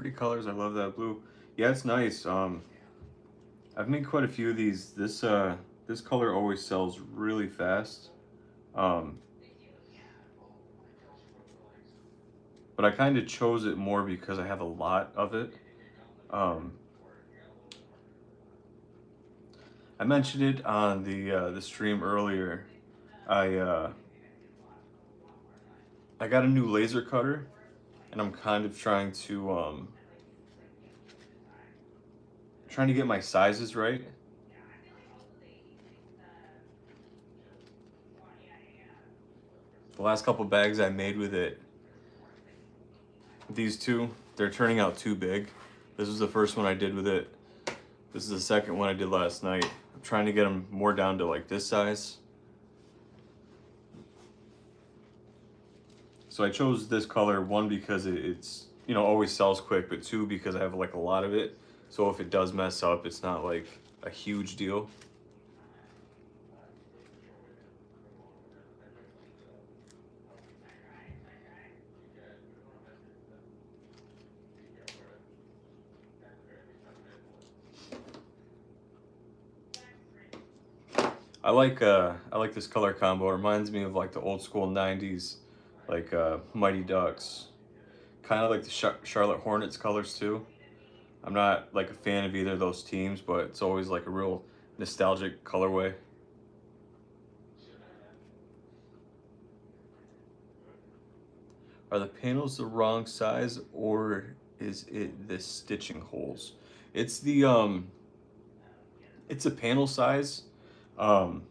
pretty colors. I love that blue. Yeah, it's nice. I've made quite a few of these. This color always sells really fast. Um, but I kind of chose it more because I have a lot of it. Um, I mentioned it on the stream earlier. I uh, I got a new laser cutter, and I'm kind of trying to get my sizes right. The last couple bags I made with it, these two, they're turning out too big. This was the first one I did with it. This is the second one I did last night. I'm trying to get them more down to like this size. So I chose this color, one because it's always sells quick, but two because I have like a lot of it. So if it does mess up, it's not like a huge deal. I like this color combo. It reminds me of like the old school 90s, like Mighty Ducks. Kind of like the Charlotte Hornets colors too. I'm not like a fan of either of those teams, but it's always like a real nostalgic colorway. Are the panels the wrong size, or is it the stitching holes? It's it's a panel size, um,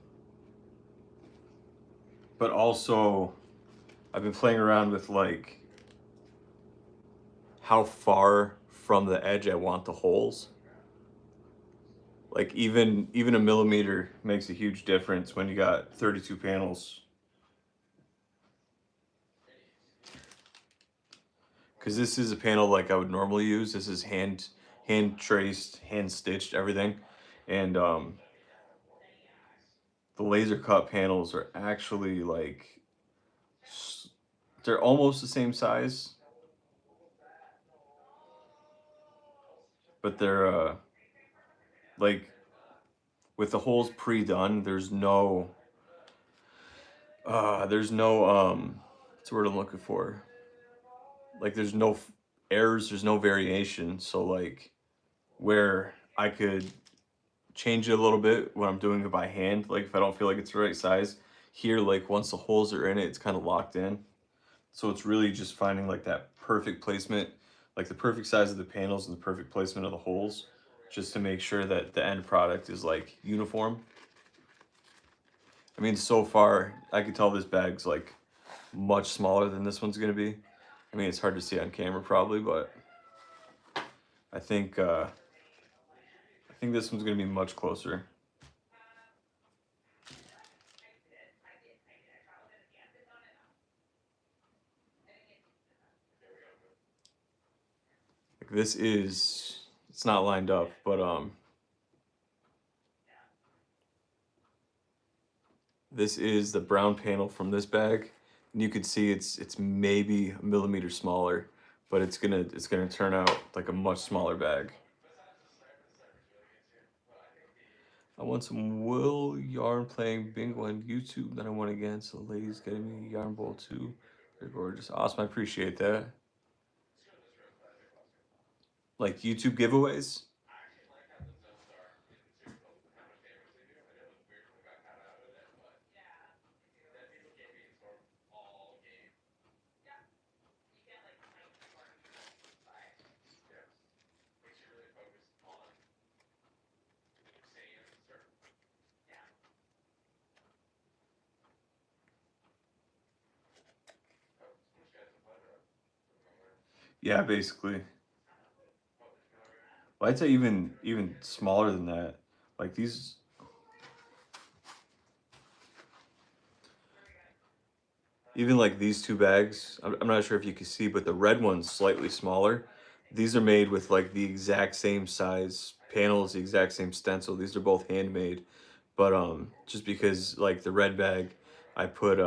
but also I've been playing around with like how far from the edge I want the holes. Like even a millimeter makes a huge difference when you got 32 panels. Because this is a panel like I would normally use. This is hand traced, hand stitched, everything, and the laser cut panels are actually like they're almost the same size, but they're like with the holes pre-done. There's no what's the word I'm looking for? Like there's no errors. There's no variation. So like where I could change it a little bit when I'm doing it by hand. Like if I don't feel like it's the right size, here like once the holes are in it, it's kind of locked in. So it's really just finding like that perfect placement, like the perfect size of the panels and the perfect placement of the holes, just to make sure that the end product is like uniform. I mean, so far I could tell this bag's like much smaller than this one's gonna be. I mean, it's hard to see on camera probably, but I think this one's gonna be much closer. Like it's not lined up, but this is the brown panel from this bag, and you can see it's maybe a millimeter smaller, but it's gonna turn out like a much smaller bag. I want some wool yarn playing bingo on YouTube that I won against. The ladies getting me a yarn bowl too. They're gorgeous. Awesome, I appreciate that. Like YouTube giveaways. Yeah, basically. Well, I'd say even smaller than that. Like these, even like these two bags. I'm not sure if you can see, but the red one's slightly smaller. These are made with like the exact same size panels, the exact same stencil. These are both handmade, but just because like the red bag, I put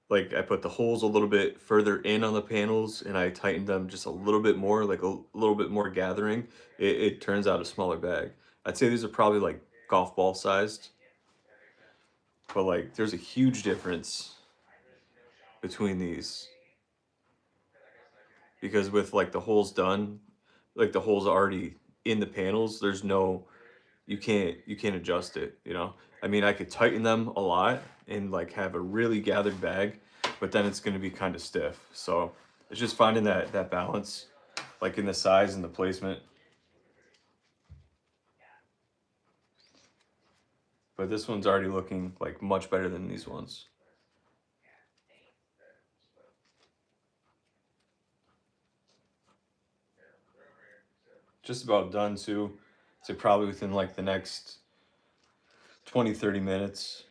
like I put the holes a little bit further in on the panels and I tightened them just a little bit more, like a little bit more gathering, it turns out a smaller bag. I'd say these are probably like golf ball sized, but like there's a huge difference between these because with like the holes done, like the holes already in the panels, there's no you can't adjust it, you know? I mean, I could tighten them a lot and like have a really gathered bag, but then it's going to be kind of stiff. So it's just finding that balance, like in the size and the placement. But this one's already looking like much better than these ones. Just about done too. So probably within like the next 20-30 minutes.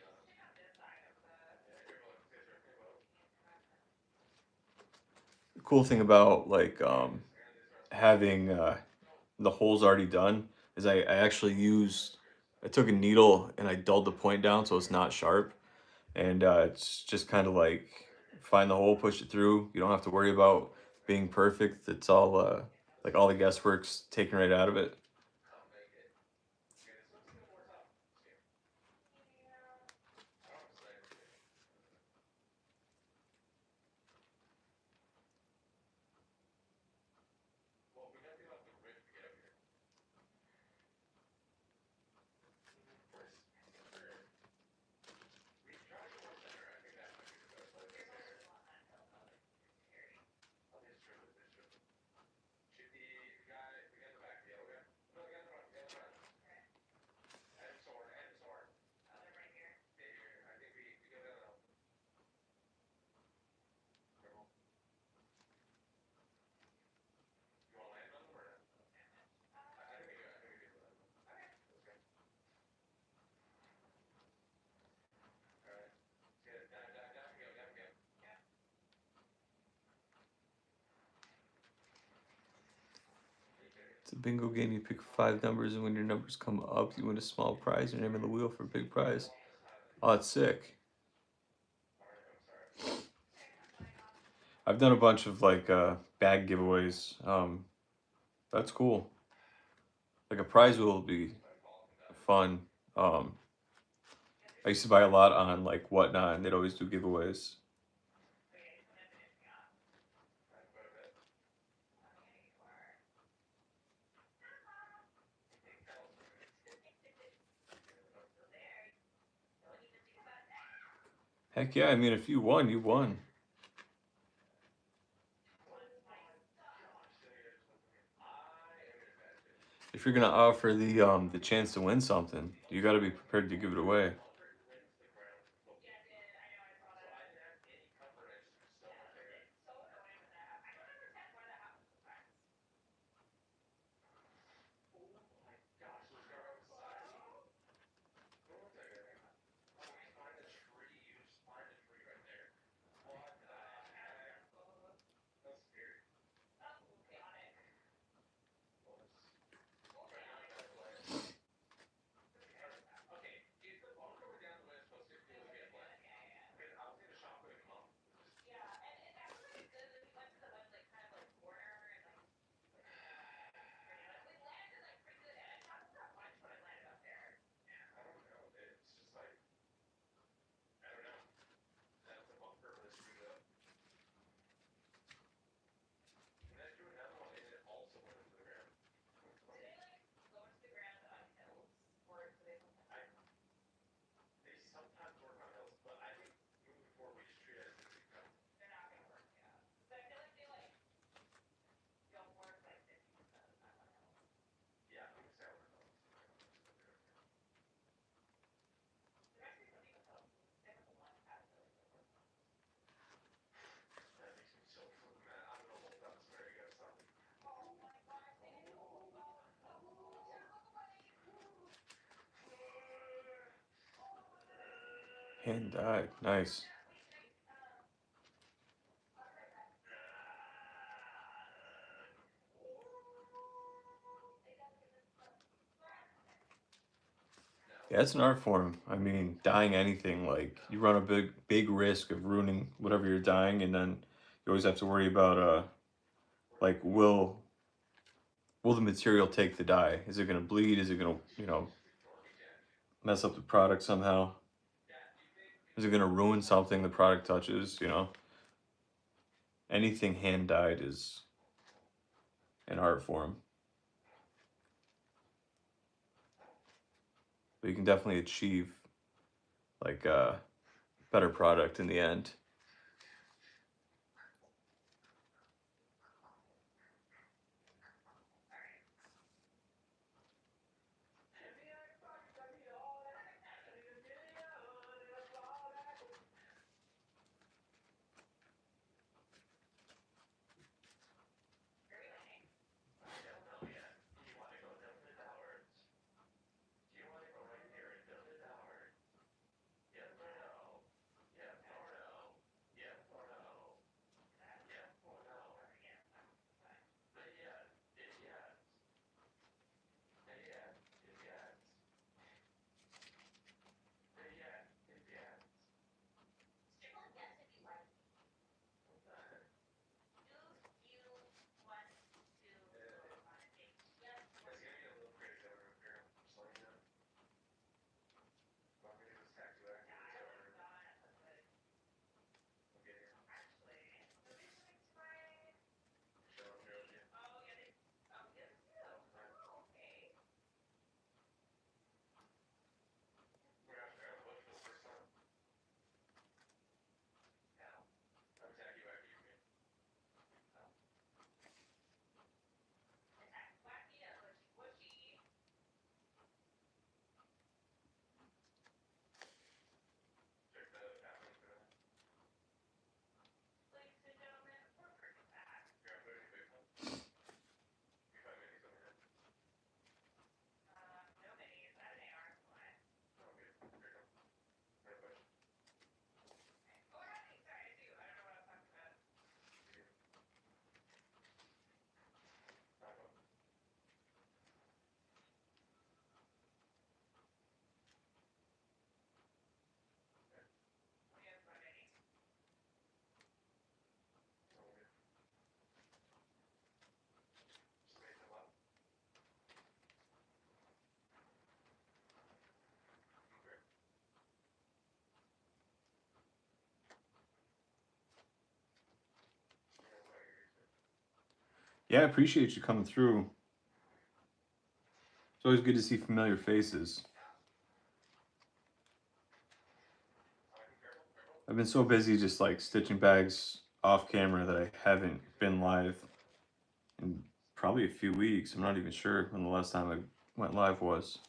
The cool thing about like having the holes already done is I actually used I took a needle and I dulled the point down so it's not sharp, and it's just kind of like find the hole, push it through. You don't have to worry about being perfect. It's all like all the guesswork's taken right out of it. It's a bingo game. You pick 5 numbers, and when your numbers come up, you win a small prize. Your name on the wheel for a big prize. Oh, it's sick. I've done a bunch of like bag giveaways. That's cool. Like a prize wheel would be fun. Um, I used to buy a lot on like Whatnot, and they'd always do giveaways. Heck yeah! I mean, if you won, you won. If you're gonna offer the chance to win something, you got to be prepared to give it away. Hand died. Nice. Yeah, it's an art form. I mean, dyeing anything, like you run a big risk of ruining whatever you're dyeing, and then you always have to worry about like will the material take the dye? Is it gonna bleed? Is it gonna, mess up the product somehow? Is it gonna ruin something the product touches? Anything hand dyed is an art form, but you can definitely achieve like a better product in the end. Yeah, I appreciate you coming through. It's always good to see familiar faces. I've been so busy just like stitching bags off camera that I haven't been live in probably a few weeks. I'm not even sure when the last time I went live was.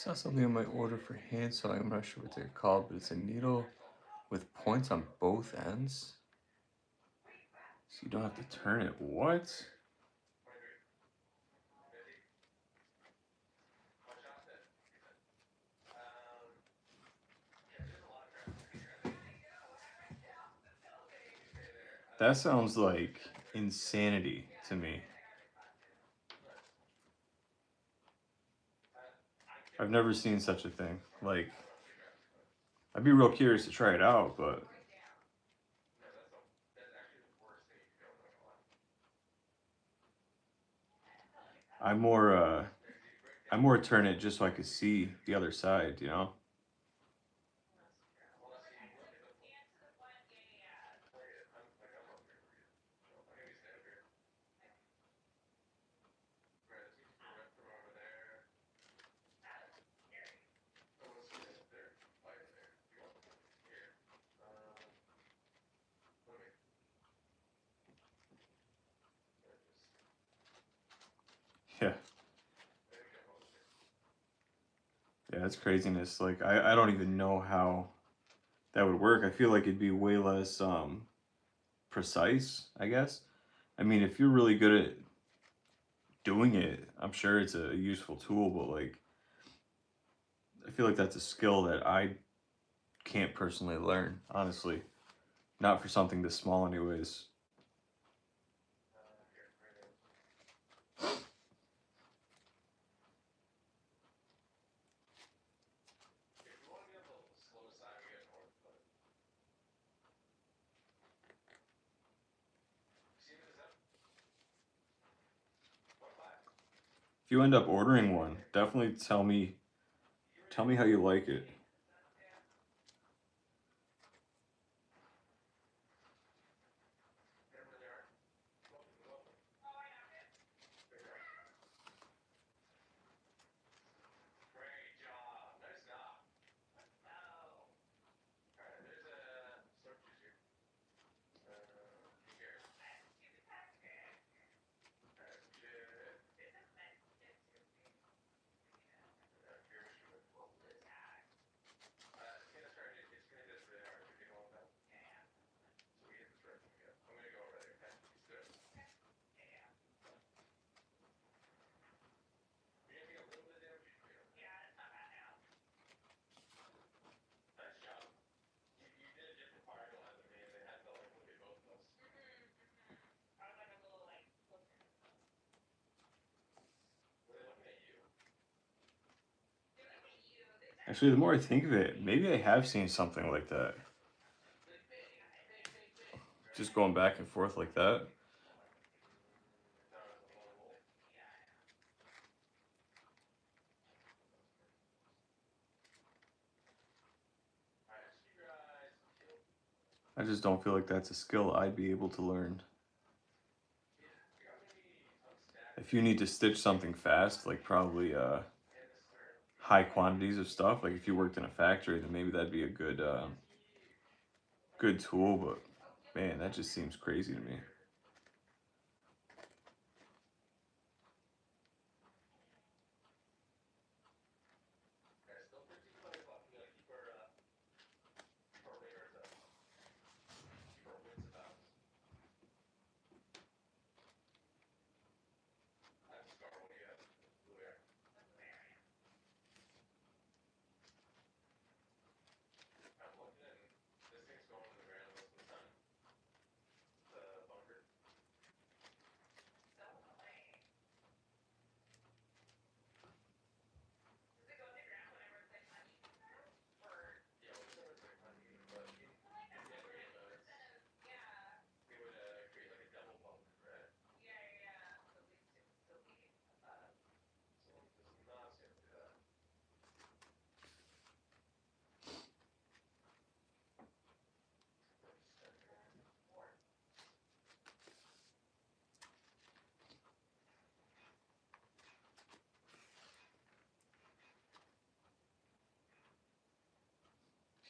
saw something I might order for hand sewing. I'm not sure what they're called, but it's a needle with points on both ends. So you don't have to turn it. What? That sounds like insanity to me. I've never seen such a thing. Like, I'd be real curious to try it out, but I'm more I'm more turn it just so I could see the other side, you know? Yeah. Yeah, that's craziness. Like I don't even know how that would work. I feel like it'd be way less precise, I guess. I mean, if you're really good at doing it, I'm sure it's a useful tool, but like I feel like that's a skill that I can't personally learn, honestly. Not for something this small anyways. If you end up ordering one, definitely tell me how you like it. Actually, the more I think of it, maybe I have seen something like that. Just going back and forth like that. I just don't feel like that's a skill I'd be able to learn. If you need to stitch something fast, like probably high quantities of stuff, like if you worked in a factory, then maybe that'd be a good tool. But man, that just seems crazy to me.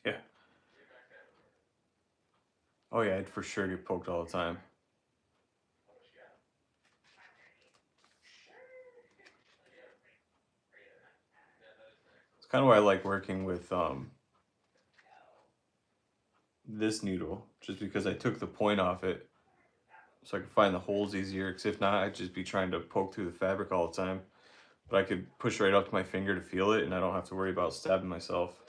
Yeah. Oh yeah, I'd for sure get poked all the time. kind of why I like working with this needle, just because I took the point off it so I could find the holes easier. Because if not, I'd just be trying to poke through the fabric all the time. But I could push right up to my finger to feel it, and I don't have to worry about stabbing myself.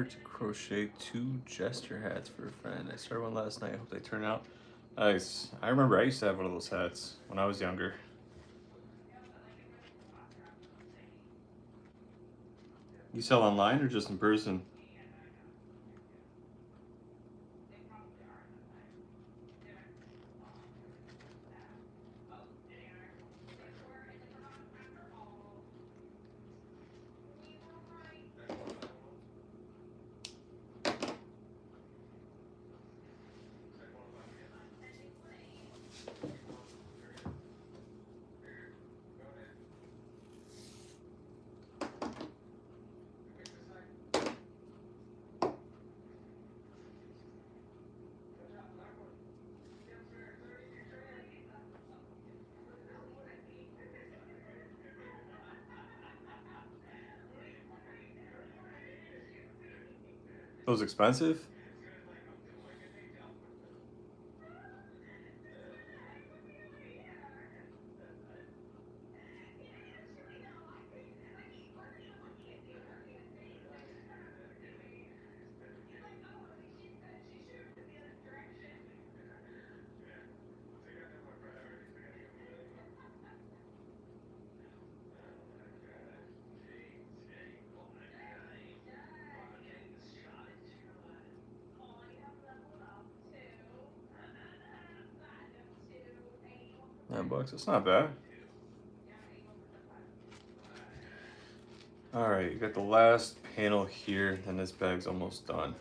to crochet 2 jester hats for a friend. I started one last night. I hope they turn out nice. I remember I used to have one of those hats when I was younger. You sell online or just in person? Those expensive? $9. It's not bad. All right, you got the last panel here, then this bag's almost done.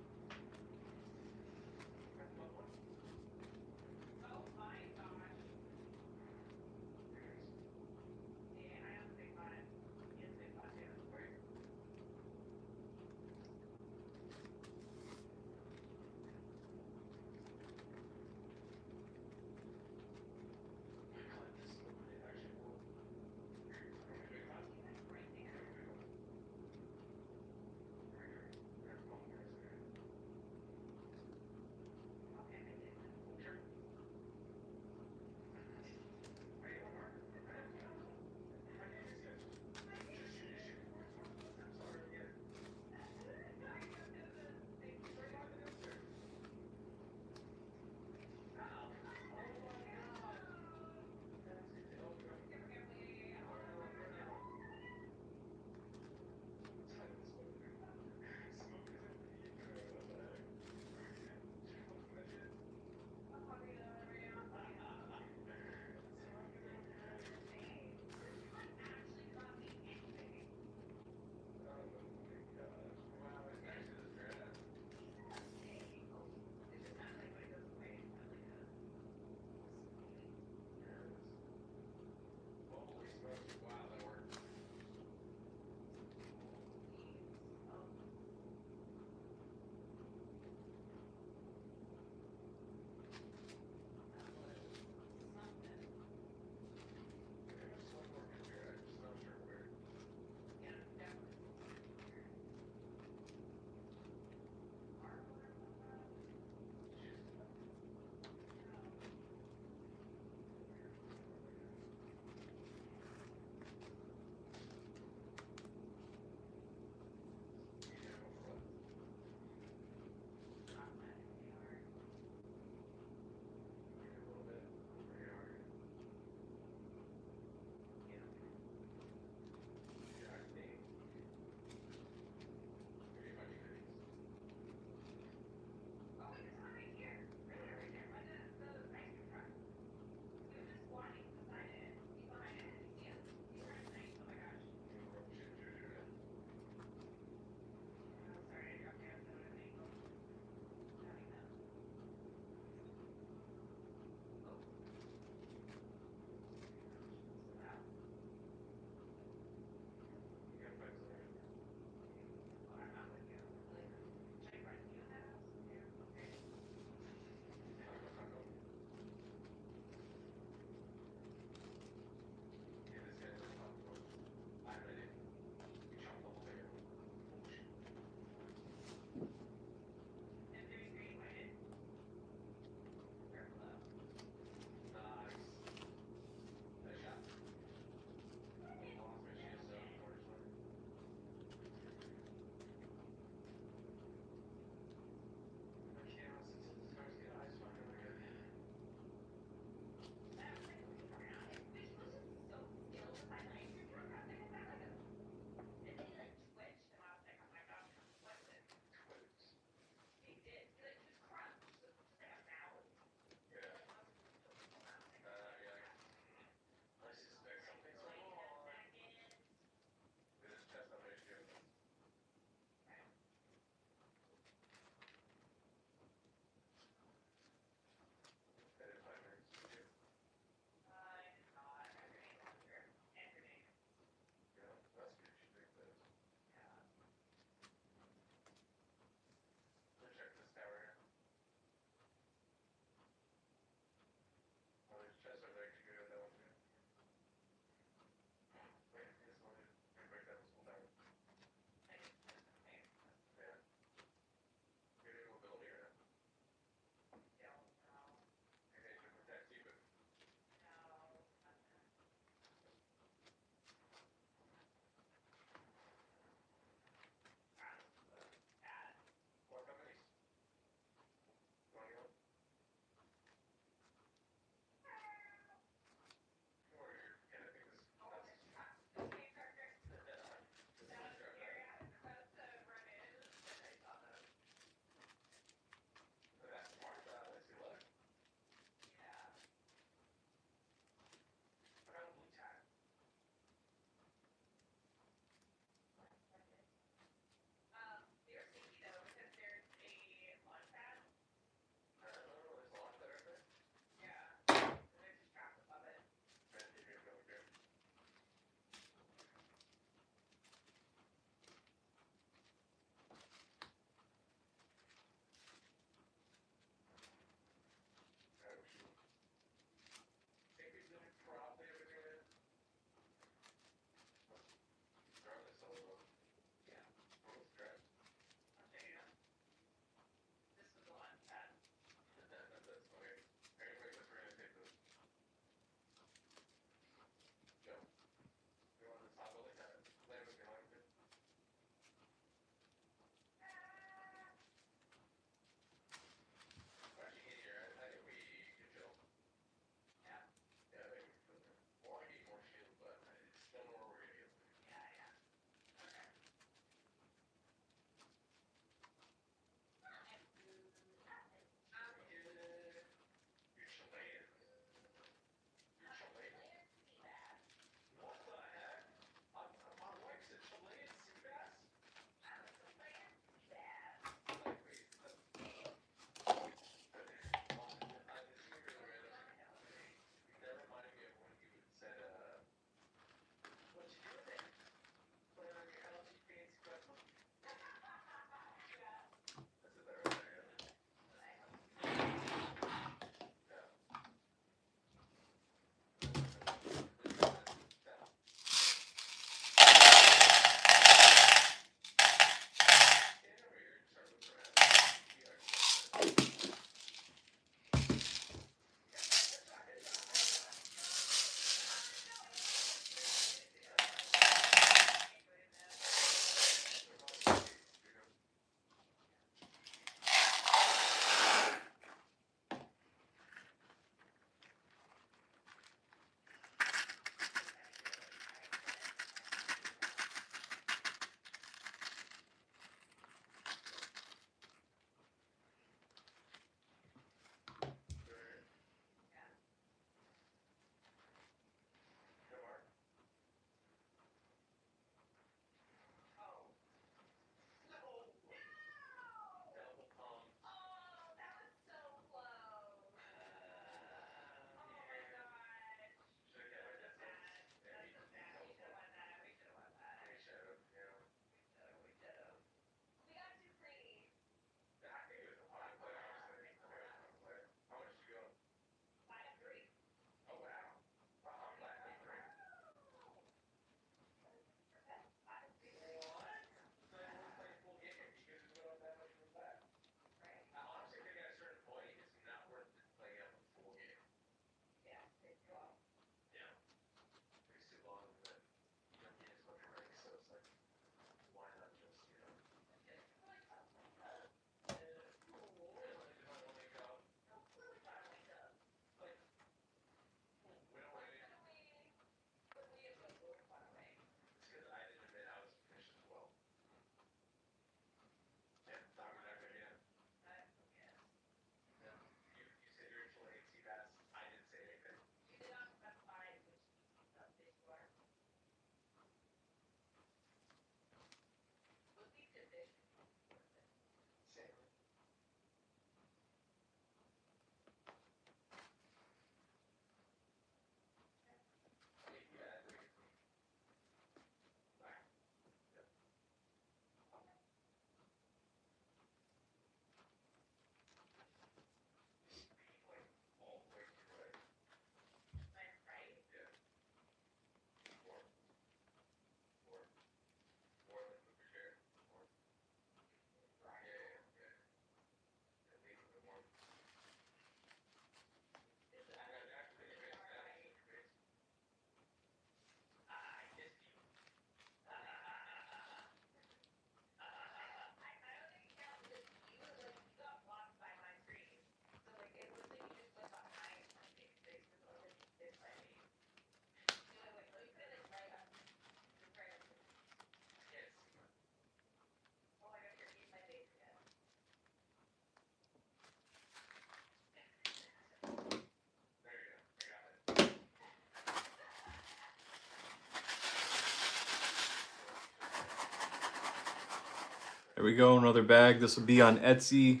There we go, another bag. This will be on Etsy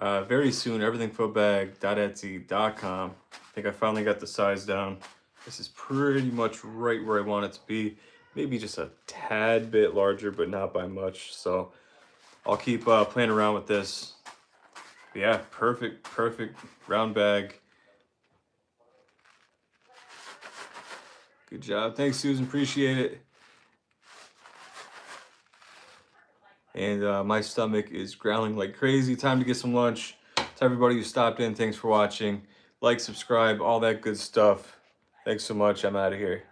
very soon. Everythingfootbag.etsy.com. I think I finally got the size down. This is pretty much right where I want it to be. Maybe just a tad bit larger, but not by much. So I'll keep playing around with this. But yeah, perfect round bag. Good job. Thanks, Susan. Appreciate it. And my stomach is growling like crazy. Time to get some lunch. To everybody who stopped in, thanks for watching. Like, subscribe, all that good stuff. Thanks so much. I'm out of here.